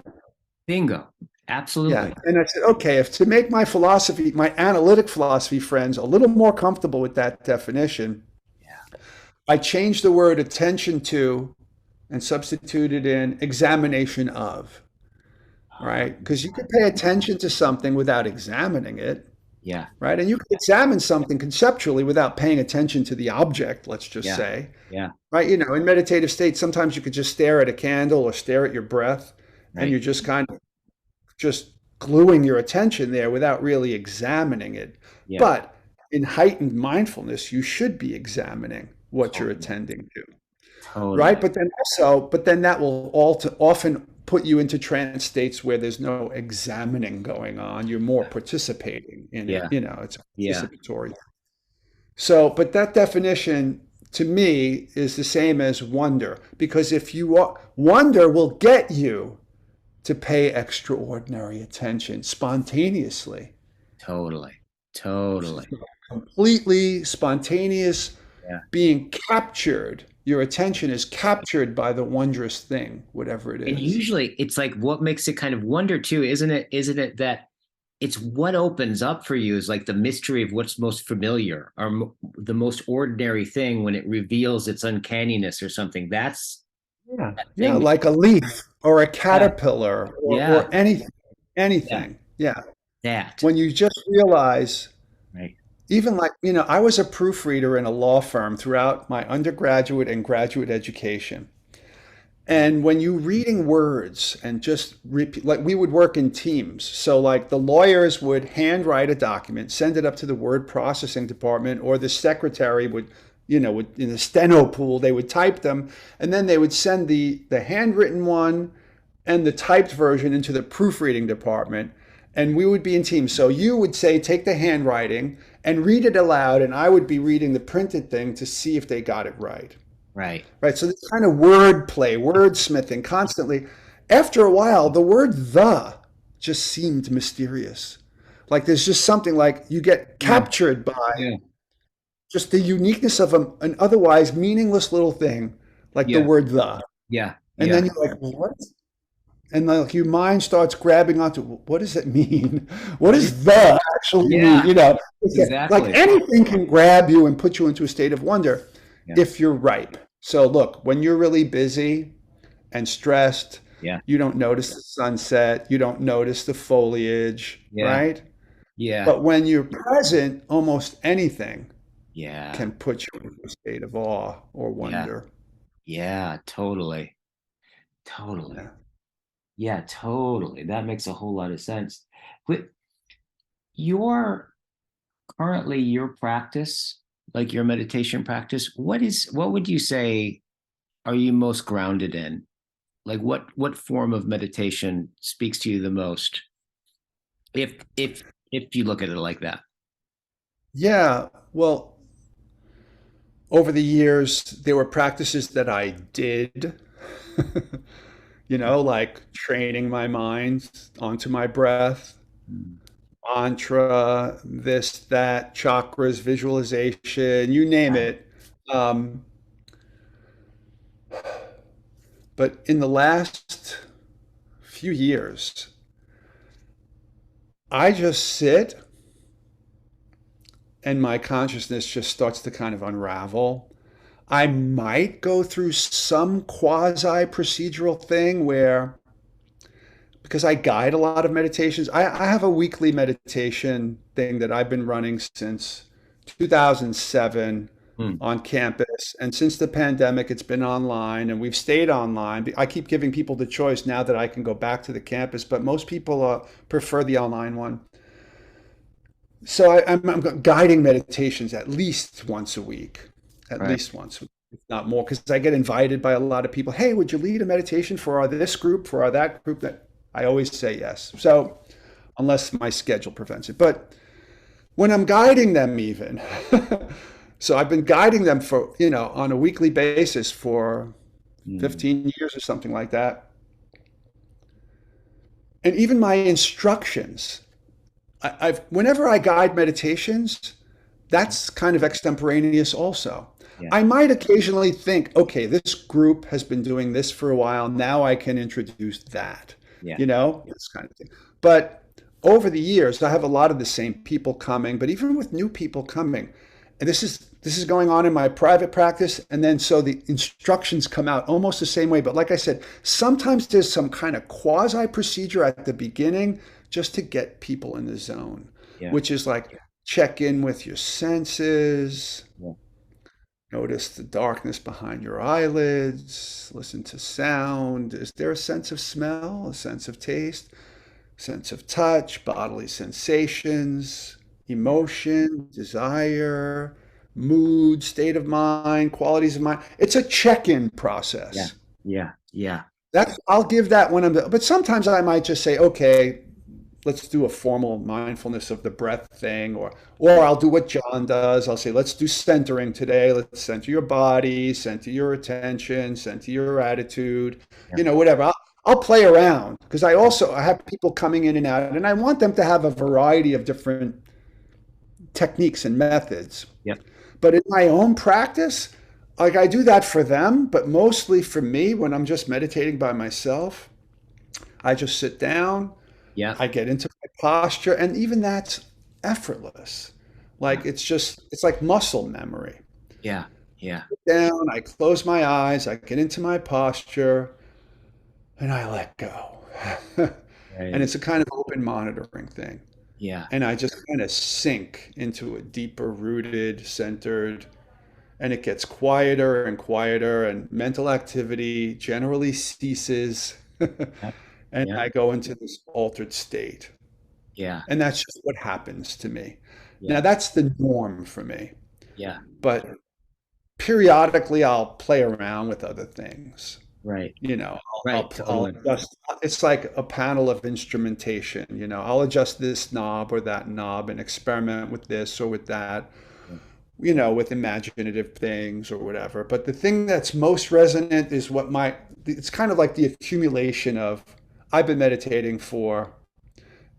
Bingo. Yeah. Absolutely. And I said, okay, if to make my philosophy, my analytic philosophy friends a little more comfortable with that definition, Yeah. I changed the word attention to and substituted in examination of, Oh, right? Because you could pay attention to something without examining it, yeah. right? And you could examine something conceptually without paying attention to the object, let's just Yeah. say, Yeah. right? You know, in meditative states, sometimes you could just stare at a candle or stare at your breath, and Right. you're just kind of just gluing your attention there without really examining it. Yeah. But in heightened mindfulness, you should be examining what you're Totally. attending to, right? Totally. But then that will often put you into trance states where there's no examining going on. You're more participating in it. Yeah. You know, it's Yeah. participatory. So, but that definition to me is the same as wonder, because if wonder will get you to pay extraordinary attention spontaneously, Totally. Totally. completely spontaneous, Yeah. being captured. Your attention is captured by the wondrous thing, whatever it And is. usually it's like what makes it kind of wonder too, isn't it? Isn't it that it's what opens up for you is like the mystery of what's most familiar or the most ordinary thing when it reveals its uncanniness or something. That's Yeah. that Yeah, thing. like a leaf or a Yeah. caterpillar Yeah. or anything, Yeah. anything. Yeah. That. When you just realize, Right. even like, I was a proofreader in a law firm throughout my undergraduate and graduate education. And when you reading words and just repeat, like we would work in teams. So like the lawyers would handwrite a document, send it up to the word processing department, or the secretary would, in the steno pool, they would type them, and then they would send the handwritten one and the typed version into the proofreading department. And we would be in teams. So you would say, take the handwriting and read it aloud, and I would be reading the printed thing to see if they got it right. Right. Right. So this kind of word play, wordsmithing constantly. After a while, the word the just seemed mysterious. Like there's just something like you get Yeah. captured by Yeah. just the uniqueness of an otherwise meaningless little thing, like the Yeah. word the. Yeah. And Yeah. then you're like, well, what? And like your mind starts grabbing onto, what does it mean? What What is does the actually mean? yeah. Like Exactly. anything can grab you and put you into a state of wonder Yeah. if you're ripe. So look, when you're really busy and stressed, Yeah. you don't notice the sunset, you don't notice the foliage, Yeah. right? Yeah. But when you're present, almost anything Yeah. can put you into a state of awe or Yeah. wonder. Yeah. Totally. Totally. Yeah. Yeah. Totally. That makes a whole lot of sense. But your currently your practice, like your meditation practice, what would you say are you most grounded in? Like what form of meditation speaks to you the most? If you look at it like that. Yeah. Well, over the years, there were practices that I did, like training my mind onto my breath, Mm. mantra, this, that, chakras, visualization, you name Right. it. Um, but in the last few years, I just sit and my consciousness just starts to kind of unravel. I might go through some quasi procedural thing where, because I guide a lot of meditations, I have a weekly meditation thing that I've been running since 2007. Mm. on campus. And since the pandemic, it's been online and we've stayed online. I keep giving people the choice now that I can go back to the campus, but most people prefer the online one. So I'm guiding meditations at least once a week, at Right. least once, if not more, because I get invited by a lot of people. Hey, would you lead a meditation for our this group, for our that group? That I always say yes. So unless my schedule prevents it, but when I'm guiding them, even so, I've been guiding them for on a weekly basis for Mm. 15 years or something like that, and even my instructions. I've whenever I guide meditations, that's kind of extemporaneous also. Yeah. I might occasionally think, okay, this group has been doing this for a while. Now I can introduce that, Yeah. this kind of thing. But over the years, I have a lot of the same people coming, but even with new people coming, and this is going on in my private practice, and then so the instructions come out almost the same way. But like I said, sometimes there's some kind of quasi procedure at the beginning just to get people in the zone, Yeah. which is like check in with your senses, Yeah. notice the darkness behind your eyelids, listen to sound. Is there a sense of smell, a sense of taste, sense of touch, bodily sensations, emotion, desire, mood, state of mind, qualities of mind? It's a check-in Yeah. process. Yeah. Yeah. I'll give that when but sometimes I might just say, okay, let's do a formal mindfulness of the breath thing, or I'll do what John does. I'll say, let's do centering today. Let's center your body, center your attention, center your attitude, Yeah. whatever. I'll play around because I have people coming in and out, and I want them to have a variety of different techniques and methods. Yep. But in my own practice, like I do that for them, but mostly for me when I'm just meditating by myself, I just sit down, Yeah. I get into my posture, and even that's effortless. Yeah. Like it's like muscle memory. Yeah. Yeah. Down, I close my eyes, I get into my posture, and I let go. And Right. it's a kind of open monitoring thing. Yeah. And I just kind of sink into a deeper rooted, centered, and it gets quieter and quieter, and mental activity generally ceases. Yeah. And Yeah. I go into this altered state. Yeah. And that's just what happens to me. Now, Yeah. that's the norm for me. Yeah. But periodically, I'll play around with other things. Right. I'll, Right. I'll Totally. adjust. It's like a panel of instrumentation. I'll adjust this knob or that knob and experiment with this or with that, Yeah. with imaginative things or whatever. But the thing that's most resonant is it's kind of like the accumulation of, I've been meditating for,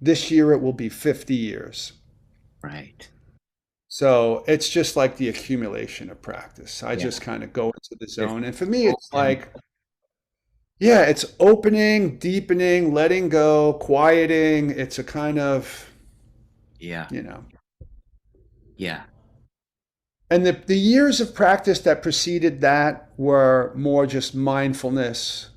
this year it will be 50 years. Right. So it's just like the accumulation of practice. I Yeah. just kind of go into the It's zone. And for me, it's open. like, yeah, it's opening, deepening, letting go, quieting. It's a kind of, Yeah. you know. Yeah. And the years of practice that preceded that were more just mindfulness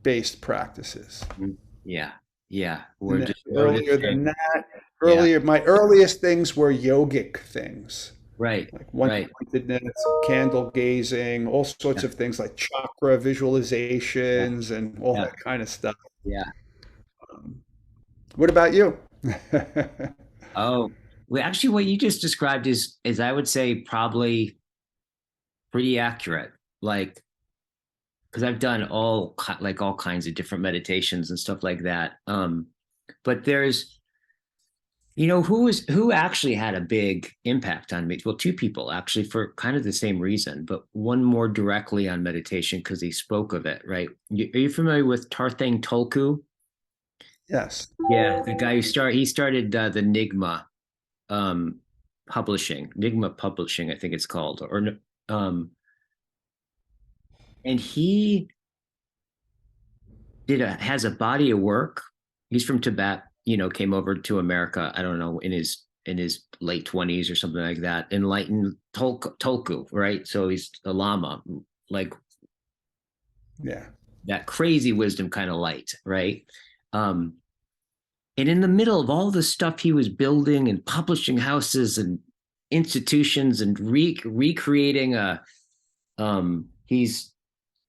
based practices. Mm. Yeah. Yeah. And We're then just earlier noticing. than that, Yeah. my earliest things were yogic things, Right. like Right. one-pointedness, candle gazing, all sorts Yeah. of things like chakra Yeah. visualizations and all Yeah. that kind of stuff. Yeah. Um, what about you? Oh, well, actually, what you just described is I would say probably pretty accurate. Like, because I've done all kinds of different meditations and stuff like that. But there's who actually had a big impact on me. Well, two people actually for kind of the same reason, but one more directly on meditation because he spoke of it. Right? Are you familiar with Tarthang Tulku? Yes. Yeah, the guy he started the Nigma um Nigma Publishing, I think it's called, or and he has a body of work. He's from Tibet, came over to America, I don't know, in his late 20s or something like that, enlightened Tulku, right? So he's a lama, like Yeah. that crazy wisdom kind of light, right? Um and in the middle of all the stuff he was building and publishing houses and institutions and recreating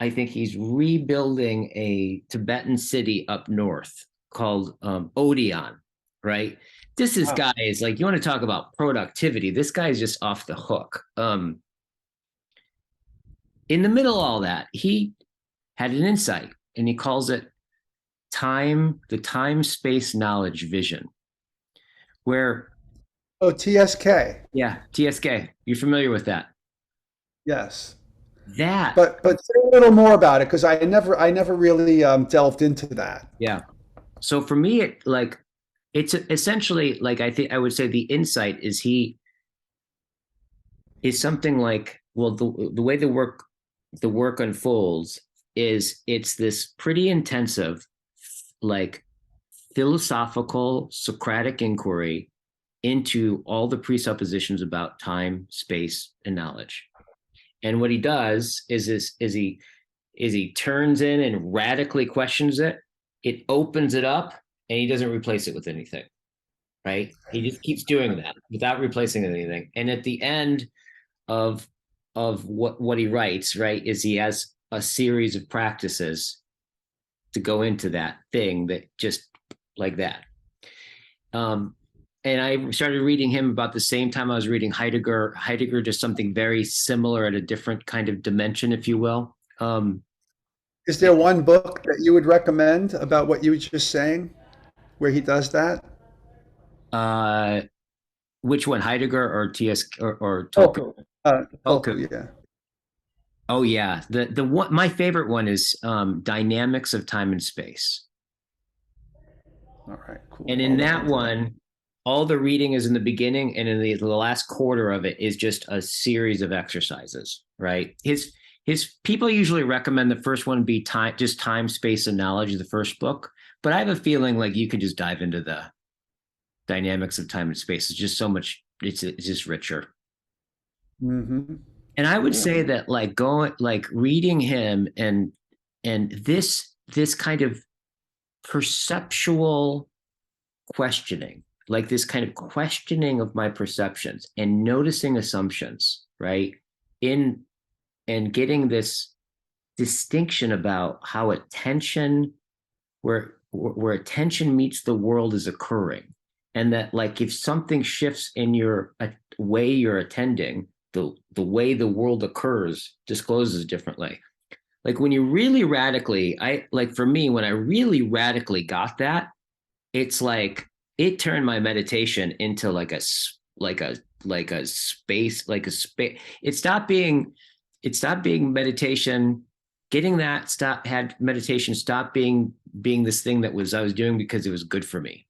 I think he's rebuilding a Tibetan city up north called Odeon, right? This Wow. guy is like, you want to talk about productivity. This guy is just off the hook. In the middle of all that, he had an insight and he calls it the time space knowledge vision, where, Oh, TSK. yeah, TSK, you're familiar with that. Yes. That, But say a little more about it because I never really delved into that. yeah. So for me, it's essentially like, I think I would say the insight is something like, well, the way the work unfolds is it's this pretty intensive, like, philosophical Socratic inquiry into all the presuppositions about time, space, and knowledge. And what he does is he turns in and radically questions it. It opens it up, and he doesn't replace it with anything. Right? He just keeps doing that without replacing anything. And at the end of what he writes, right, is he has a series of practices to go into that thing that just like that. And I started reading him about the same time I was reading Heidegger. Heidegger does something very similar at a different kind of dimension, if you will. Is there one book that you would recommend about what you were just saying where he does that? Uh, which one, Heidegger or TS or Tolkien? Toku. Tolkien. Toku, yeah. Oh yeah, the one, my favorite one is Dynamics of Time and Space. All right, cool. And I'll in look that into that. one, all the reading is in the beginning, and in the last quarter of it is just a series of exercises, right? His people usually recommend the first one be time, space, and knowledge, the first book. But I have a feeling like you could just dive into the dynamics of time and space. It's just so much, it's just richer. Mm-hmm. And I would Cool. say that like reading him and this kind of perceptual questioning, like this kind of questioning of my perceptions and noticing assumptions, right? In and getting this distinction about how attention, where attention meets the world is occurring. And that, like, if something shifts in your way you're attending, the way the world occurs discloses differently. Like when you really radically, I like for me, when I really radically got that, it's like it turned my meditation into like a space, like a space. It stopped being meditation. Getting that stop had meditation stop being this thing that was I was doing because it was good for me.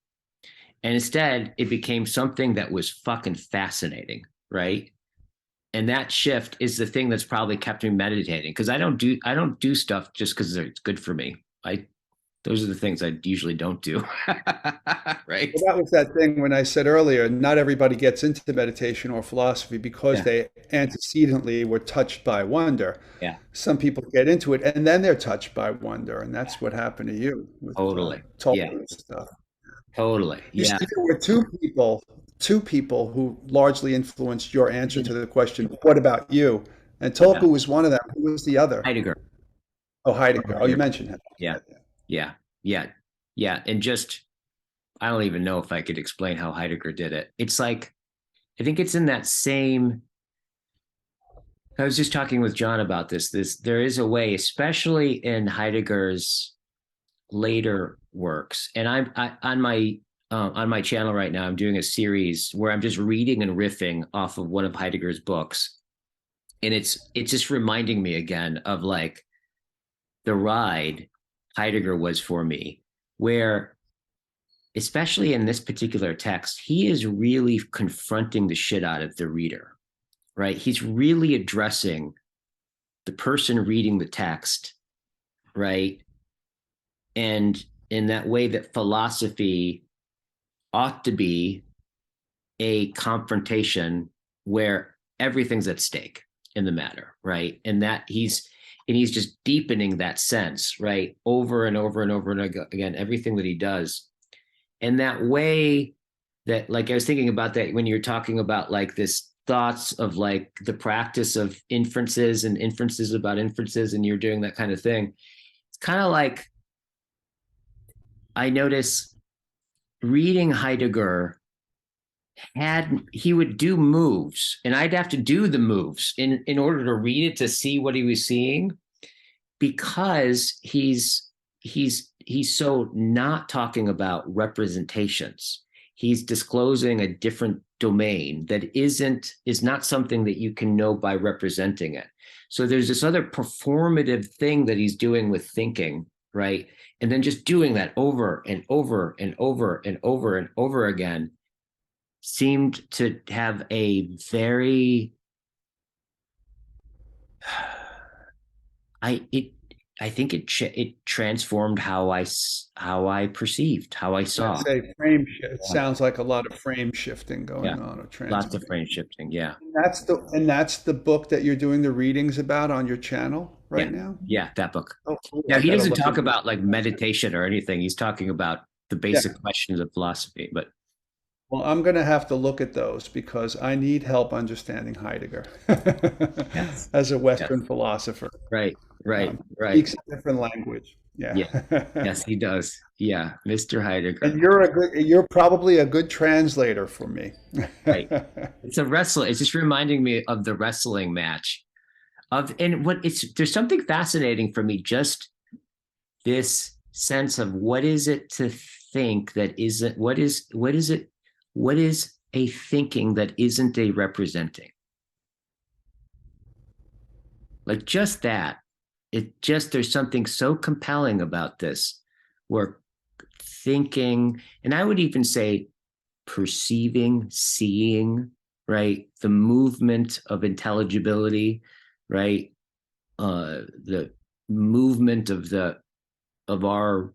And instead it became something that was fucking fascinating, right? And that shift is the thing that's probably kept me meditating, because I don't do stuff just because it's good for me. I Those are the things I usually don't do. Right? Well, that was that thing when I said earlier, not everybody gets into meditation or philosophy because Yeah. they antecedently were touched by wonder. Yeah. Some people get into it and then they're touched by wonder, and that's what happened to you with Totally. Yeah. Tolkien stuff. Totally. You Yeah. see, there were two people who largely influenced your answer to the question, "What about you?" And Yeah. Tolkien was one of them. Who was the other? Heidegger. Oh, Heidegger. Oh, you mentioned him. Yeah. Yeah. Yeah. Yeah. And just I don't even know if I could explain how Heidegger did it. It's like I think it's in that same. I was just talking with John about this. There is a way, especially in Heidegger's later works, and on my channel right now. I'm doing a series where I'm just reading and riffing off of one of Heidegger's books, and it's just reminding me again of like the ride Heidegger was for me, where especially in this particular text, he is really confronting the shit out of the reader, right? He's really addressing the person reading the text, right? And in that way that philosophy ought to be a confrontation where everything's at stake in the matter, right? And he's just deepening that sense, right? Over and over and over and again, everything that he does. And that way that, like, I was thinking about that when you're talking about like this thoughts of like the practice of inferences and inferences about inferences, and you're doing that kind of thing. It's kind of like I notice reading Heidegger he would do moves and I'd have to do the moves in order to read it to see what he was seeing, because he's so not talking about representations. He's disclosing a different domain that is not something that you can know by representing it. So there's this other performative thing that he's doing with thinking, right? And then just doing that over and over and over and over and over again seemed to have a very I think it transformed how I perceived, how I saw. Let's say frame shift. It Yeah. sounds like a lot of frame shifting Yeah. going on, or Lots of transmitting. frame shifting. Yeah. And that's the book that you're doing the readings about on your channel Yeah. right now? Yeah. That book. Oh, cool. Now, I he gotta doesn't look talk into about like that. meditation or anything. He's talking about the Yeah. basic questions of philosophy, but Well, I'm going to have to look at those because I need help understanding Heidegger yes. as a Yes. Western philosopher. Right. Right. Right. Speaks a different language. Yeah. Yeah. Yes, he does. Yeah. Mr. Heidegger. And you're probably a good translator for me. Right. It's a wrestling. It's just reminding me of the wrestling match and there's something fascinating for me, just this sense of what is it to think that isn't, what is a thinking that isn't a representing? Like just that, there's something so compelling about this, where thinking, and I would even say perceiving, seeing, right? The movement of intelligibility, right? The movement of our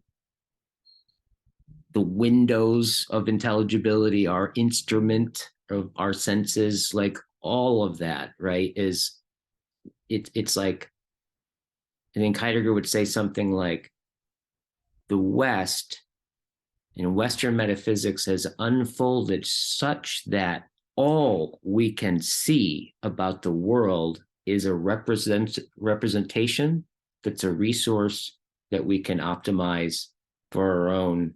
the windows of intelligibility, our instrument of our senses, like all of that, right? It's like, I think Heidegger would say something like the West in Western metaphysics has unfolded such that all we can see about the world is a representation that's a resource that we can optimize for our own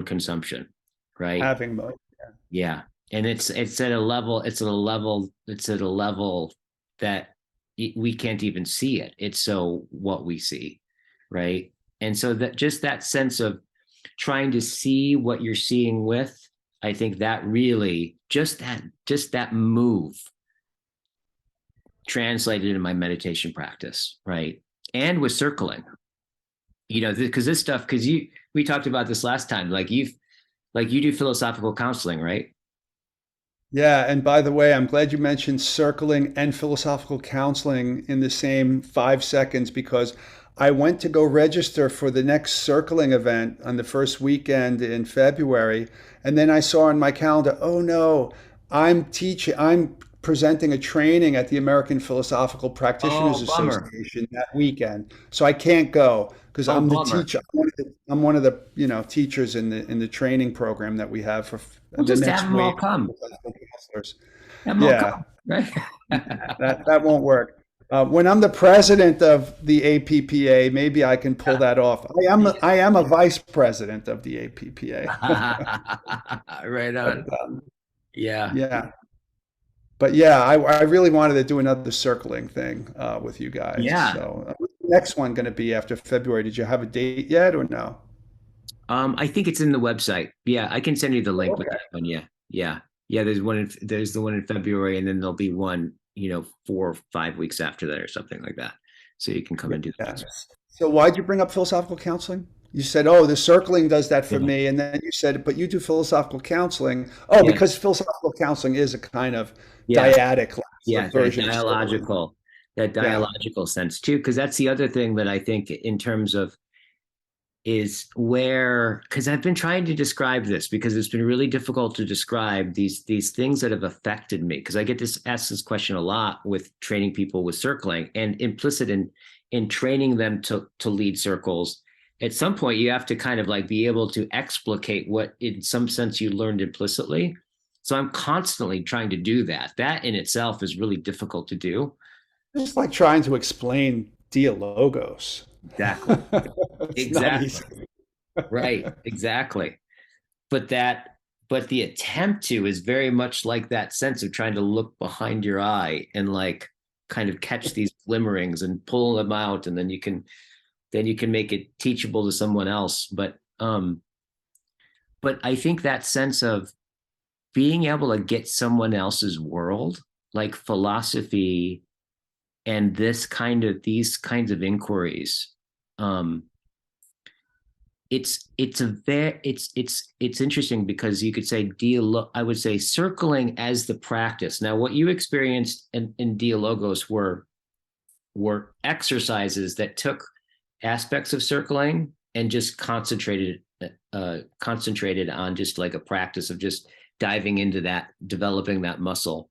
consumption, right? Having mode. Yeah. And it's at a level that we can't even see it. It's so what we see, right? And so that just that sense of trying to see what you're seeing with, I think that really just that move translated in my meditation practice, right? And with circling, because we talked about this last time, like you do philosophical counseling, right? Yeah, and by the way, I'm glad you mentioned circling and philosophical counseling in the same 5 seconds, because I went to go register for the next circling event on the first weekend in February, and then I saw on my calendar, oh no, I'm presenting a training at the American Philosophical Oh, Practitioners bummer. Association that weekend, so I can't go because Oh, I'm the bummer. teacher. I'm one of the teachers in the training program that we have for We'll the just have next them all wave come. of counselors. Have them all Yeah, come, right? that won't work. When I'm the president of the APPA, maybe I can pull Yeah. that off. I am a vice president of the APPA. Right But on. Yeah. yeah, but yeah, I really wanted to do another circling thing with you guys. Yeah. So what's the next one going to be after February? Did you have a date yet or no? I think it's in the website. Yeah, I can send you the link with Okay. that one. Yeah. Yeah. Yeah. There's the one in February, and then there'll be one, 4 or 5 weeks after that or something like that. So you can come and do the Yeah. next So why'd you bring up philosophical counseling? You said, "Oh, the circling does that for one. me," and then you said, "But you do philosophical counseling." Oh, Yeah. because philosophical counseling is a kind of Yeah. dyadic sort Yeah. of version of circling. That Yeah. dialogical sense too. Cause that's the other thing that I think in terms of is where, because I've been trying to describe this because it's been really difficult to describe these things that have affected me. Because I get asked this question a lot with training people with circling, and implicit in training them to lead circles. At some point, you have to kind of like be able to explicate what, in some sense, you learned implicitly. So I'm constantly trying to do that. That in itself is really difficult to do. It's like trying to explain Dialogos. Exactly. It's not Exactly. easy. Right. Exactly. But that, but the attempt to is very much like that sense of trying to look behind your eye and like kind of catch these glimmerings and pull them out, and then you can make it teachable to someone else. But I think that sense of being able to get someone else's world, like philosophy and these kinds of inquiries, um, it's interesting because you could say I would say circling as the practice. Now, what you experienced in Dialogos were exercises that took aspects of circling and just concentrated on just like a practice of just diving into that, developing that muscle.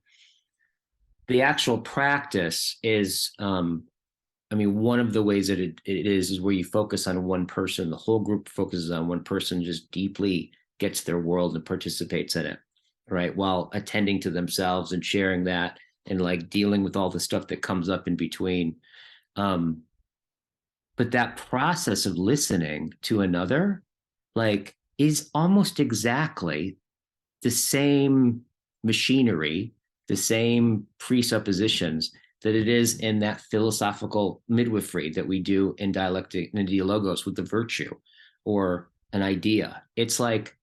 The actual practice is, I mean, one of the ways that it is where you focus on one person. The whole group focuses on one person, just deeply gets their world and participates in it, right? While attending to themselves and sharing that and like dealing with all the stuff that comes up in between. Um, but that process of listening to another, like, is almost exactly the same machinery, the same presuppositions that it is in that philosophical midwifery that we do in dialectic and dialogos with the virtue or an idea. It's like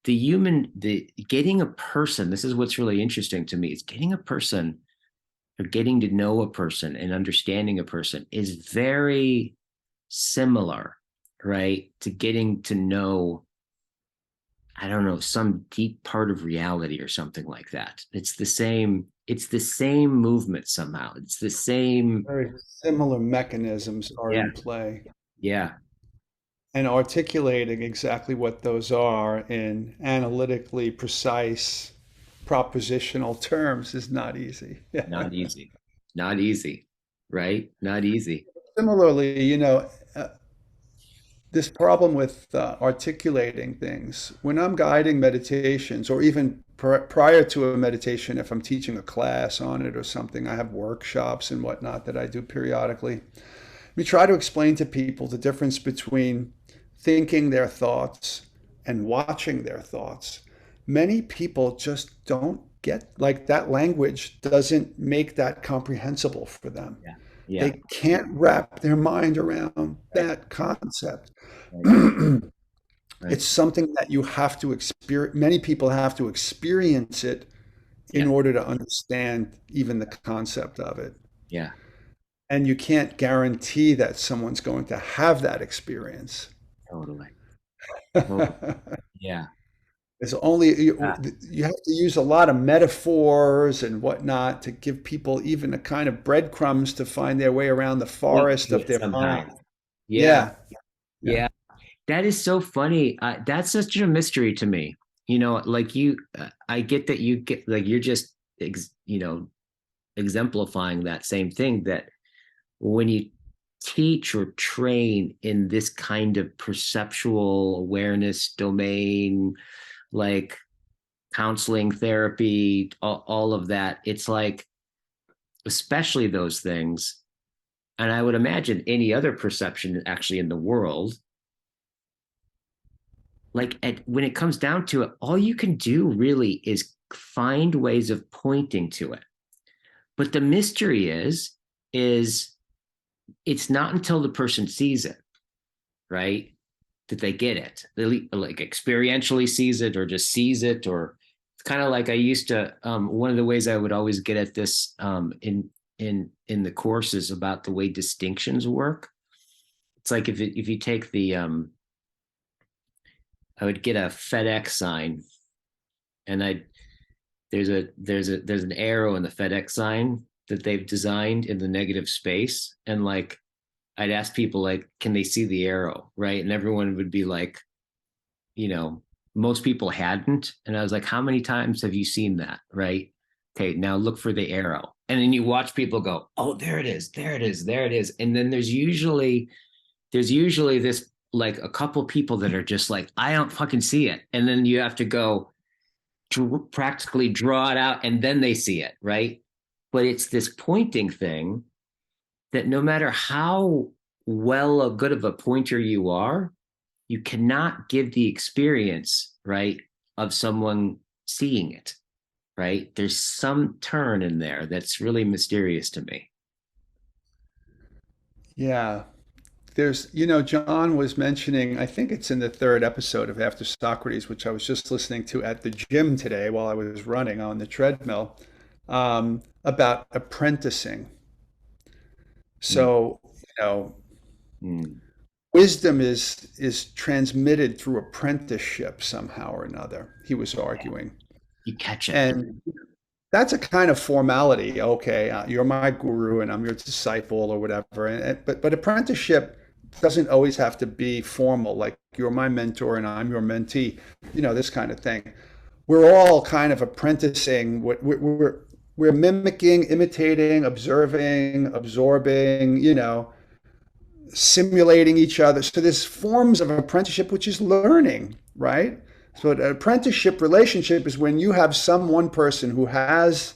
the getting a person. This is what's really interesting to me. Is getting a person or getting to know a person and understanding a person is very similar, right, to getting to know, I don't know, some deep part of reality or something like that. It's the same movement somehow. It's the same. Very similar mechanisms are Yeah. in play. Yeah. And articulating exactly what those are in analytically precise propositional terms is not easy. Not easy. Not easy. Right? Not easy. Similarly, uh, this problem with articulating things, when I'm guiding meditations, or even prior to a meditation, if I'm teaching a class on it or something, I have workshops and whatnot that I do periodically. We try to explain to people the difference between thinking their thoughts and watching their thoughts. Many people just don't get, like, that language doesn't make that comprehensible for them. Yeah. Yeah. They can't wrap their mind around Right. that concept. Right. Right. It's something that you have to experience. Many people have to experience it in Yeah. order to understand even the concept of it. Yeah. And you can't guarantee that someone's going to have that experience. Totally. Totally. Yeah. It's only Yeah. you have to use a lot of metaphors and whatnot to give people even a kind of breadcrumbs to find their way around the Link forest to of it their somehow. mind. Yeah. Yeah, yeah. Yeah. That is so funny. That's such a mystery to me. Like I get that you get like you're just exemplifying that same thing, that when you teach or train in this kind of perceptual awareness domain, like counseling, therapy, all of that, it's like, especially those things, and I would imagine any other perception actually in the world, like when it comes down to it, all you can do really is find ways of pointing to it. But the mystery is it's not until the person sees it, right, that they get it. They like experientially sees it or just sees it, or it's kind of like I used to. One of the ways I would always get at this in the courses about the way distinctions work. It's like if you take the I would get a FedEx sign, and I there's an arrow in the FedEx sign that they've designed in the negative space, and like I'd ask people like, can they see the arrow, right? And everyone would be like, you know, most people hadn't, and I was like, how many times have you seen that, right? Okay, now look for the arrow, and then you watch people go, oh, there it is, there it is, there it is, and then there's usually this like a couple people that are just like, I don't fucking see it, and then you have to go, practically draw it out and then they see it, right? But it's this pointing thing that no matter how well a good of a pointer you are, you cannot give the experience, right, of someone seeing it, right? There's some turn in there that's really mysterious to me. Yeah. John was mentioning, I think it's in the third episode of After Socrates, which I was just listening to at the gym today while I was running on the treadmill, about apprenticing. Mm, So, mm. wisdom is transmitted through apprenticeship somehow or another, he was arguing. You catch it. And that's a kind of formality. Okay, you're my guru and I'm your disciple or whatever. But apprenticeship doesn't always have to be formal. Like you're my mentor and I'm your mentee. This kind of thing. We're all kind of apprenticing. We're mimicking, imitating, observing, absorbing. Simulating each other. So there's forms of apprenticeship, which is learning, right? So an apprenticeship relationship is when you have some one person who has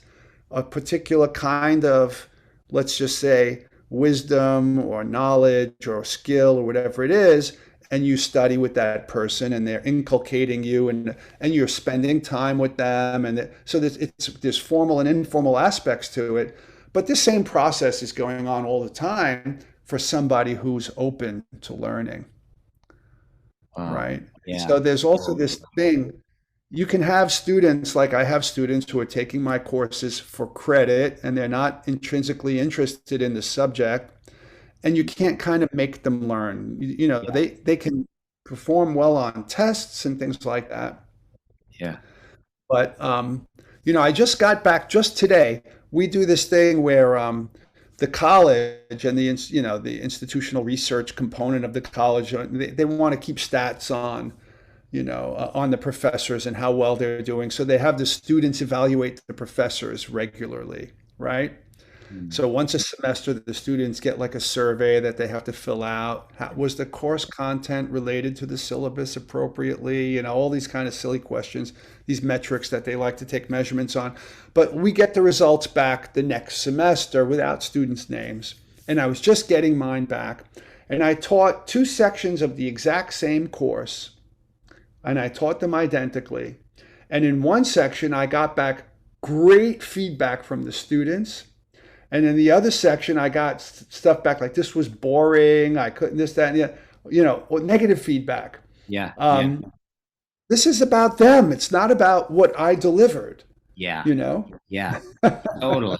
a particular kind of, let's just say, wisdom or knowledge or skill or whatever it is, and you study with that person and they're inculcating you and you're spending time with them. And so there's formal and informal aspects to it. But this same process is going on all the time for somebody who's open to learning, Wow. right? Yeah. So there's also this thing. You can have students, like I have students who are taking my courses for credit and they're not intrinsically interested in the subject, and you can't kind of make them learn. Yeah. They can perform well on tests and things like that. Yeah. But I just got back just today. We do this thing where the college and the institutional research component of the college, they want to keep stats on the professors and how well they're doing. So they have the students evaluate the professors regularly, right? Mm. So once a semester, the students get like a survey that they have to fill out. Was the course content related to the syllabus appropriately? All these kind of silly questions, these metrics that they like to take measurements on. But we get the results back the next semester without students' names. And I was just getting mine back. And I taught two sections of the exact same course, and I taught them identically. And in one section, I got back great feedback from the students. And in the other section, I got stuff back like this was boring. I couldn't this, that, and the other, negative feedback. Yeah. Yeah. Um, this is about them. It's not about what I delivered, Yeah. you know? Yeah. Totally.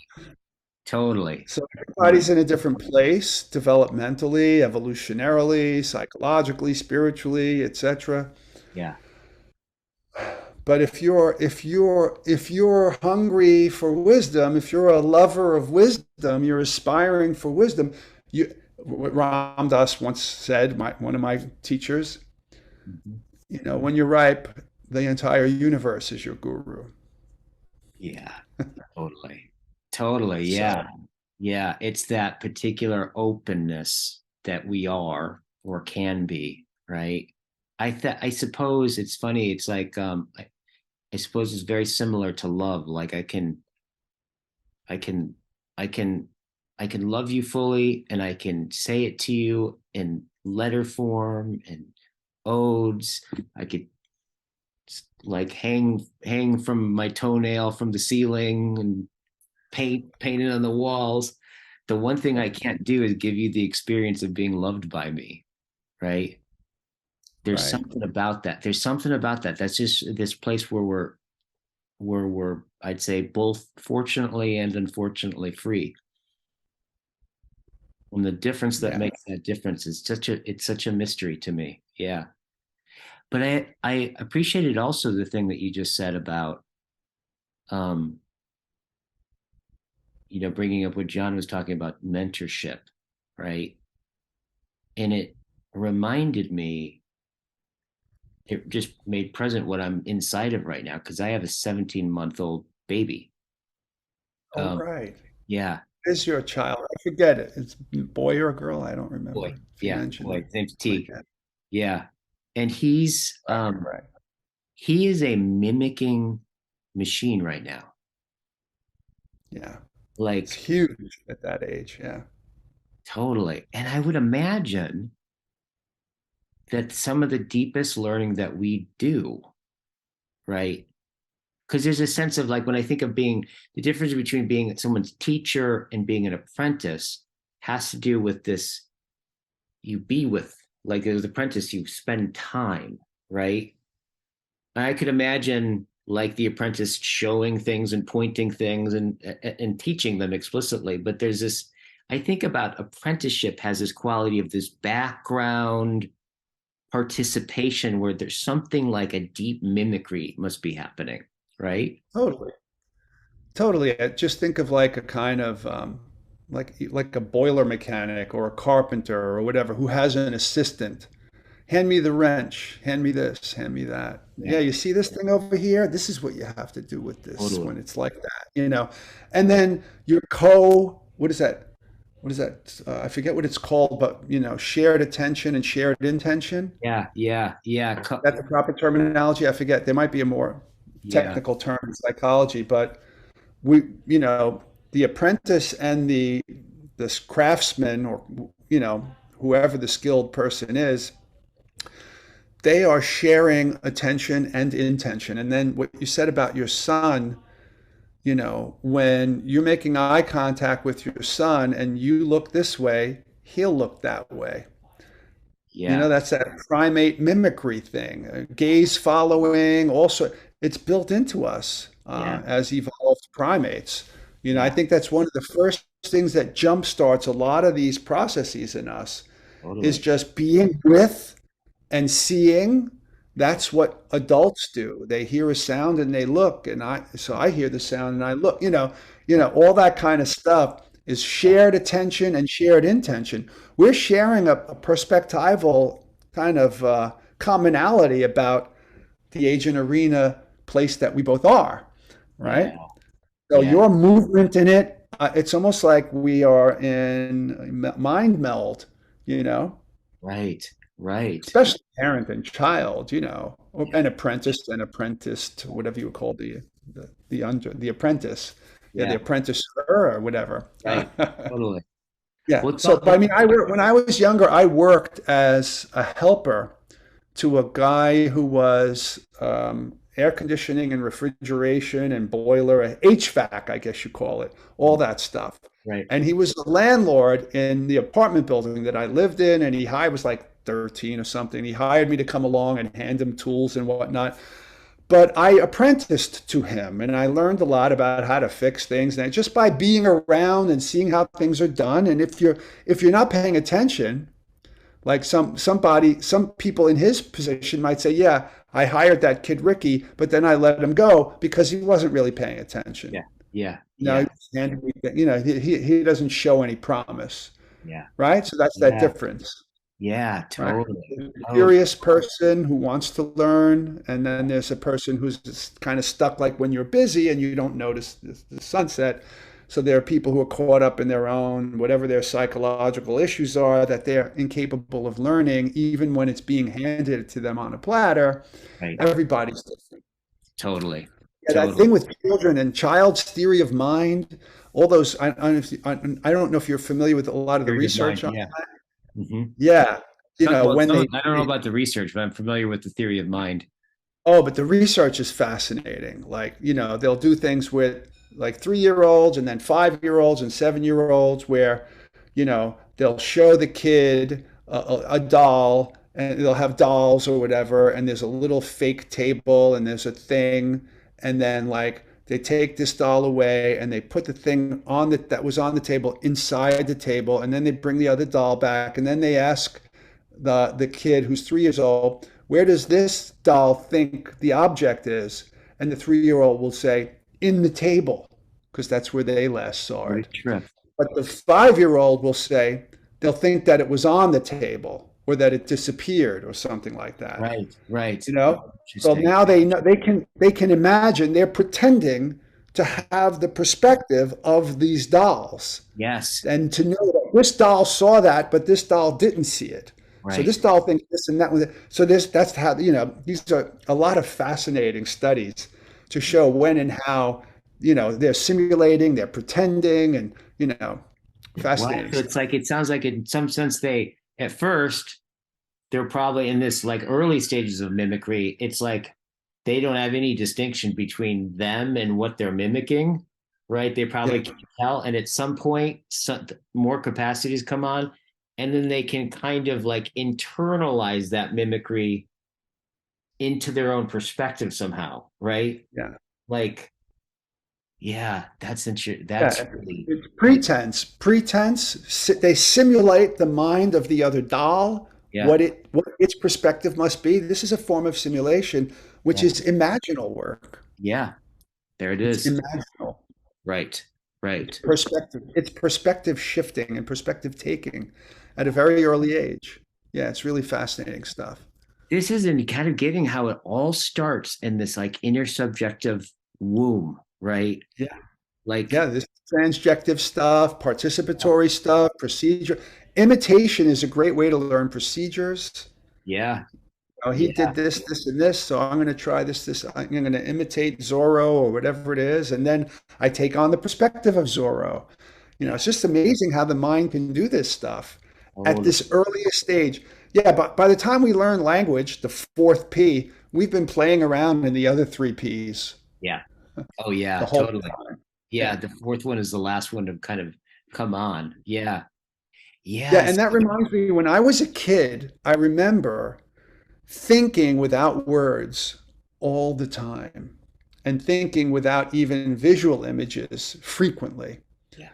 Totally. So everybody's in a different place developmentally, evolutionarily, psychologically, spiritually, etc. Yeah. But if you're hungry for wisdom, if you're a lover of wisdom, you're aspiring for wisdom. What Ram Dass once said, one of my teachers, Mhm. when you're ripe, the entire universe is your guru. Yeah. Totally. Totally. So Yeah. Yeah. It's that particular openness that we are or can be, right? I suppose it's funny. It's like I suppose it's very similar to love. Like I can I can I can love you fully and I can say it to you in letter form and odes. I could like hang from my toenail from the ceiling and paint it on the walls. The one thing I can't do is give you the experience of being loved by me, right? There's right, something about that. There's something about that. That's just this place where we're I'd say both fortunately and unfortunately free. And the difference that yeah, makes that difference is such a mystery to me. Yeah. But I appreciated also the thing that you just said about um bringing up what John was talking about mentorship, right? And it reminded me, it just made present what I'm inside of right now because I have a 17-month-old baby. oh Um, right. yeah, Is your child? I forget it. It's a boy or a girl? I don't boy. remember if you Yeah, mentioned boy. it. His name's I T. forget. Yeah. And he's Right, right. he is a mimicking. machine right now. Yeah. It's Like, huge at that age. Yeah. totally. And I would imagine that some of the deepest learning that we do, right? Because there's a sense of like when I think of being the difference between being someone's teacher and being an apprentice has to do with this you be with, like as an apprentice, you spend time, right? I could imagine like the apprentice showing things and pointing things and teaching them explicitly. But there's this, I think about apprenticeship has this quality of this background participation where there's something like a deep mimicry must be happening, right? Totally. Totally. Just think of like a kind of like a boiler mechanic or a carpenter or whatever who has an assistant. Hand me the wrench, hand me this, hand me that. Yeah, Yeah, you see this thing over here? This is what you have to do with this totally. when it's like that. And then your what is that? What is that? I forget what it's called, but shared attention and shared intention. Yeah, yeah, yeah, That's the proper terminology. I forget. There might be a more yeah, technical term in psychology, but the apprentice and the this craftsman or whoever the skilled person is, they are sharing attention and intention. And then what you said about your son, when you're making eye contact with your son and you look this way, he'll look that way. yeah, That's that primate mimicry thing, gaze following. Also, it's built into us yeah, as evolved primates. I yeah, think that's one of the first things that jumpstarts a lot of these processes in us is totally. just being with and seeing. That's what adults do. They hear a sound and they look, and I hear the sound and I look. All that kind of stuff is shared attention and shared intention. We're sharing a perspectival kind of commonality about the age and arena place that we both are, Yeah, right? So yeah, your movement in it, it's almost like we are in mind meld, you know, right, right. especially parent and child, or Yeah, an apprentice and apprenticed, whatever you call the apprentice, yeah, the yeah, apprentice or whatever. right, totally. Yeah. Well, So, but I mean, when I was younger, I worked as a helper to a guy who was air conditioning and refrigeration and boiler, HVAC, I guess you call it, all that stuff. right, And he was the landlord in the apartment building that I lived in, and I was like 13 or something. He hired me to come along and hand him tools and whatnot. But I apprenticed to him and I learned a lot about how to fix things and just by being around and seeing how things are done. And if you're not paying attention, like some people in his position might say, yeah, I hired that kid Ricky, but then I let him go because he wasn't really paying attention. yeah, yeah, He yeah, just handed me, he doesn't show any promise, yeah, right? So that's that yeah, difference. yeah, Right. totally, There's a totally. curious person who wants to learn, and then there's a person who's just kind of stuck like when you're busy and you don't notice the sunset. So there are people who are caught up in their own, whatever their psychological issues are, that they're incapable of learning, even when it's being handed to them on a platter. Right, Everybody's different. totally, Yeah, that totally. thing with children and child's theory of mind, all those, I don't know if you're familiar with a lot of the Theory of mind, research on, yeah. Hmm. yeah, Well, when I don't know about the research, but I'm familiar with the theory of mind. oh, but the research is fascinating. Like, they'll do things with like 3 year olds and then 5 year olds and 7 year olds where, they'll show the kid a doll and they'll have dolls or whatever. And there's a little fake table and there's a thing. And then like they take this doll away and they put the thing that was on the table inside the table. And then they bring the other doll back. And then they ask the kid who's 3 years old, where does this doll think the object is? And the 3 year old will say, in the table, because that's where they last saw What a it. trip. But the 5 year old will say, they'll think that it was on the table or that it disappeared or something like that. Right, right. You know? So Interesting. now they know they can imagine they're pretending to have the perspective of these dolls Yes, and to know that this doll saw that, but this doll didn't see it. So right. this doll thinks this and that. So that's how, these are a lot of fascinating studies. to show when and how, they're simulating, they're pretending, and, Wow. fascinating So stuff. it's like it sounds like in some sense they at first they're probably in this like early stages of mimicry. It's like they don't have any distinction between them and what they're mimicking, right? They Yeah, probably can't tell. And at some point, more capacities come on, and then they can kind of like internalize that mimicry into their own perspective somehow, right? yeah. Like, yeah, that's interesting. That's Yeah, really, it's pretense. Pretense. They simulate the mind of the other doll, yeah, what its perspective must be. This is a form of simulation, which yeah, is imaginal work. yeah. There it It's is. imaginal. Right, It's right. perspective. It's perspective shifting and perspective taking at a very early age. Yeah, it's really fascinating stuff. This is in kind of getting how it all starts in this like intersubjective womb, right? Yeah. Yeah, Like, this transjective stuff, participatory stuff, procedure. Imitation is a great way to learn procedures. yeah, Oh, he yeah, did this, this, and this, so I'm going to try this, this. I'm going to imitate Zorro or whatever it is, and then I take on the perspective of Zorro. yeah, It's just amazing how the mind can do this stuff at totally. this earliest stage. Yeah, but by the time we learn language, the fourth P, we've been playing around in the other three Ps Yeah. Oh the yeah, whole totally. time. Yeah, Yeah. the fourth one is the last one to kind of come on. Yeah. Yeah, Yes. and that reminds me, when I was a kid, I remember thinking without words all the time and thinking without even visual images frequently. Yeah.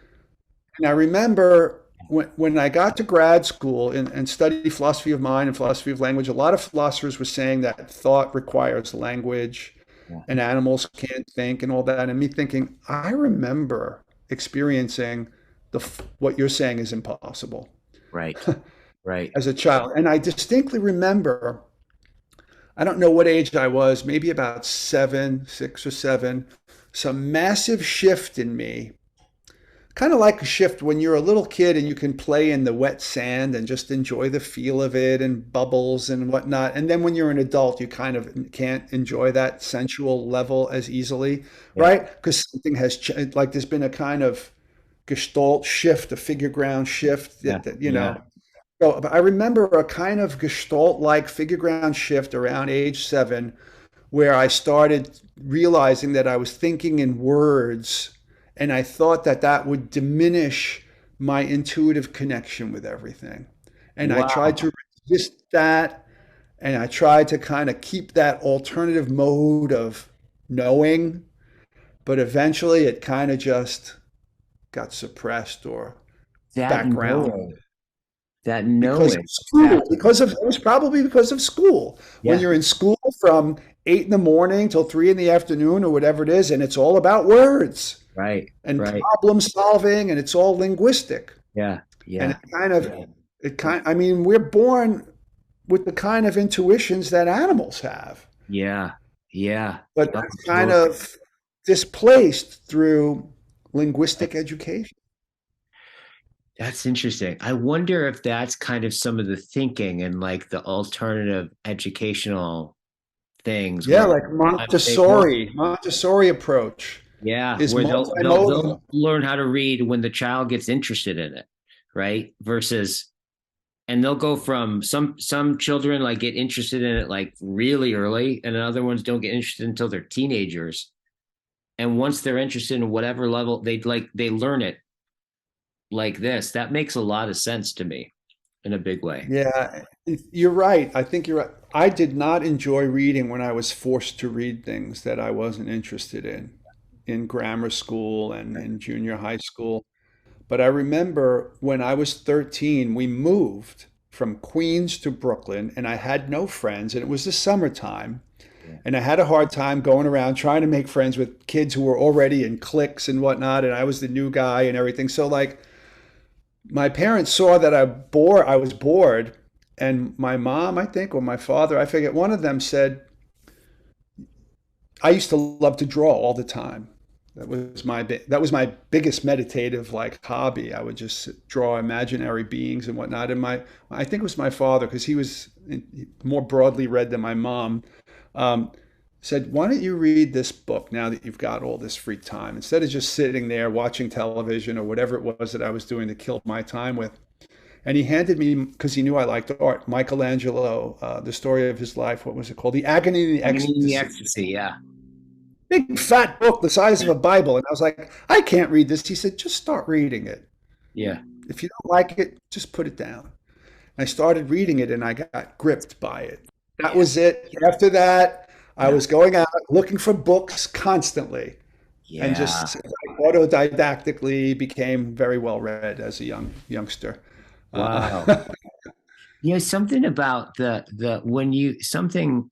And I remember when I got to grad school and studied philosophy of mind and philosophy of language, a lot of philosophers were saying that thought requires language Yeah. and animals can't think and all that. And me thinking, I remember experiencing what you're saying is impossible Right. Right. as a child. And I distinctly remember, I don't know what age I was, maybe about 6 or 7, some massive shift in me. Kind of like a shift when you're a little kid and you can play in the wet sand and just enjoy the feel of it and bubbles and whatnot. And then when you're an adult, you kind of can't enjoy that sensual level as easily, Yeah. right? Because something has like there's been a kind of gestalt shift, a figure ground shift Yeah. Yeah. So but I remember a kind of gestalt-like figure ground shift around age 7 where I started realizing that I was thinking in words, and I thought that that would diminish my intuitive connection with everything. And I tried Wow. to resist that, and I tried to kind of keep that alternative mode of knowing, but eventually it kind of just got suppressed or That background knowing. That because of knowing. school, Exactly. because of it was probably because of school. When Yeah. you're in school from 8 in the morning till 3 in the afternoon or whatever it is, and it's all about words Right. and Right. problem solving, and it's all linguistic. Yeah. And it Yeah. kind of, it kind. I mean, we're born with the kind of intuitions that animals have, Yeah. Yeah. but Oh, that's kind totally. of displaced through linguistic education. That's interesting. I wonder if that's kind of some of the thinking and like the alternative educational things Yeah, where like they more, Montessori approach yeah, is where they'll multimodal. learn how to read when the child gets interested in it, right? Versus and they'll go from some children like get interested in it like really early and other ones don't get interested until they're teenagers. And once they're interested in whatever level they learn it like this. That makes a lot of sense to me in a big way. Yeah, you're right. I think you're right. I did not enjoy reading when I was forced to read things that I wasn't interested in grammar school and in junior high school. But I remember when I was 13, we moved from Queens to Brooklyn, and I had no friends, and it was the summertime. Yeah. And I had a hard time going around trying to make friends with kids who were already in cliques and whatnot, and I was the new guy and everything. So like my parents saw that I was bored, and my mom, I think, or my father, I forget, one of them said, I used to love to draw all the time. That was my biggest meditative like hobby. I would just draw imaginary beings and whatnot. And I think it was my father because he was more broadly read than my mom. Um, said, "Why don't you read this book now that you've got all this free time? Instead of just sitting there watching television or whatever it was that I was doing to kill my time with." And he handed me, because he knew I liked art, Michelangelo, the story of his life. What was it called? The Agony and the Agony in the Ecstasy. Ecstasy, yeah. Big fat book the size of a Bible. And I was like, I can't read this. He said, just start reading it. Yeah. If you don't like it, just put it down. I started reading it and I got gripped by it. That Yeah. was it. After that, I Yeah. was going out looking for books constantly and Yeah. just autodidactically became very well read as a youngster. Wow. Uh, Something about the when you something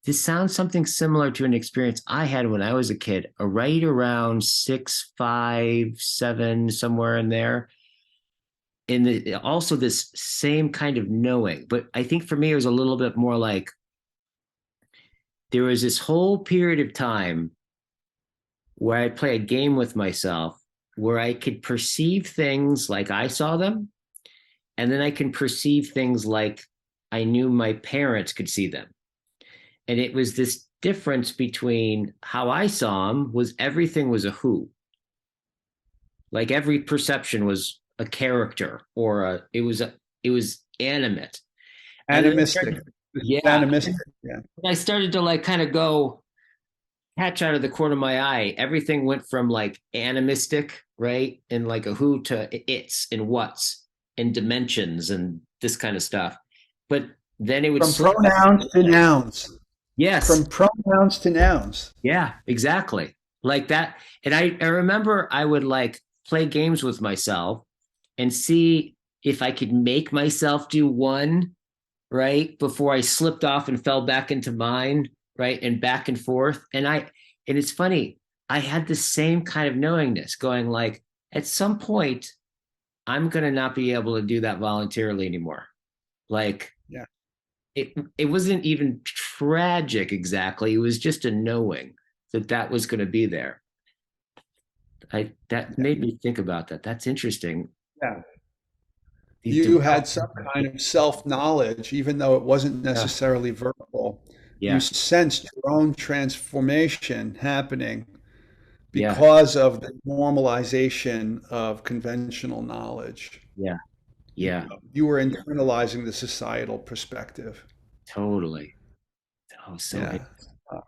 this sounds something similar to an experience I had when I was a kid, right around 6, 5, 7, somewhere in there. And also this same kind of knowing, but I think for me it was a little bit more like there was this whole period of time where I'd play a game with myself where I could perceive things like I saw them, and then I can perceive things like I knew my parents could see them. And it was this difference between how I saw them was everything was a who. Like every perception was a character or it was animate. And then I Animistic. started, yeah, Animistic. Yeah. I started to like kind of go catch out of the corner of my eye. Everything went from like animistic, right? And like a who to it's and what's and dimensions and this kind of stuff. But then it would From slip back. pronouns to nouns. Yes. From pronouns to nouns. Yeah, exactly. Like that. And I remember I would like play games with myself and see if I could make myself do one, right? Before I slipped off and fell back into mine, right? And back and forth. And it's funny, I had the same kind of knowingness going like, at some point, I'm going to not be able to do that voluntarily anymore. Like, Yeah. it wasn't even tragic exactly. It was just a knowing that that was going to be there. That Yeah. made me think about that. That's interesting. Yeah. The You had development. some kind of self-knowledge, even though it wasn't Yeah, necessarily verbal. You yeah, sensed your own transformation happening yeah, because of the normalization of conventional knowledge. yeah, yeah. You were internalizing the societal perspective. Totally. Oh, Yeah. Uh,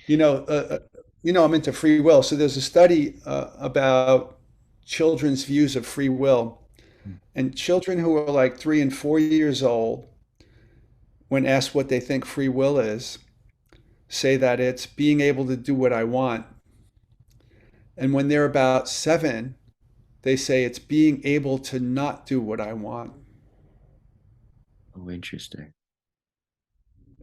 You know, uh, uh, I'm into free will. So there's a study about children's views of free will, and children who are like 3 and 4 years old, when asked what they think free will is, say that it's being able to do what I want. And when they're about 7, they say it's being able to not do what I want. oh, interesting.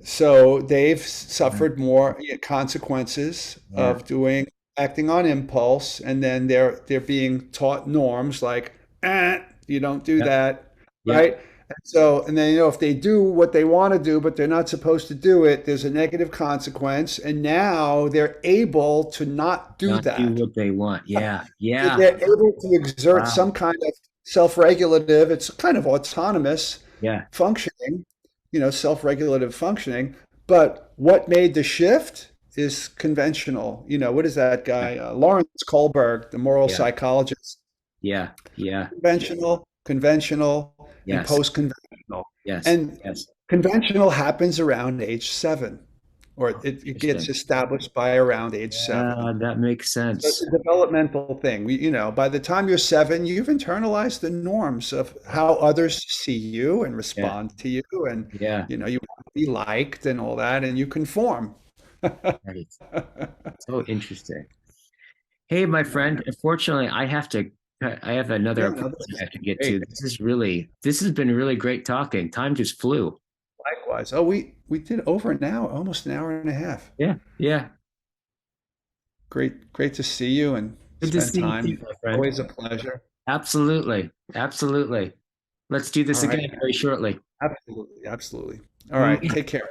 So they've Yeah, suffered more consequences yeah, of acting on impulse, and then they're being taught norms like, you don't do yep, that, yep. right? And then if they do what they want to do, but they're not supposed to do it, there's a negative consequence, and now they're able to not do Not do that. what they want. Yeah, yeah. They're able to exert Wow. some kind of self-regulative, it's kind of autonomous Yeah. functioning, self-regulative functioning. But what made the shift is conventional. What is that Yeah. guy? Lawrence Kohlberg, the moral Yeah. psychologist. Yeah. Yeah. Conventional, and Yes. post-conventional. Yes. And Yes. conventional happens around age 7, or Oh, it gets interesting. established by around age 7. Yeah, that makes So it's sense. a developmental thing. By the time you're 7, you've internalized the norms of how others see you and Yeah. respond to you, and Yeah. you want to be liked and all that, and you conform. Right. So interesting. Hey, my friend, unfortunately, I have another Yeah, no, appointment this I is have to get to. great. This has been really great talking. Time just flew. Likewise. Oh, we did over an hour, almost an hour and a half. Yeah. Yeah. Great to see you and Good to spend see you too, time. my friend. Always a pleasure. Absolutely. Absolutely. Let's do All this right. again very shortly. Absolutely. Absolutely. All right. Mm. Take care.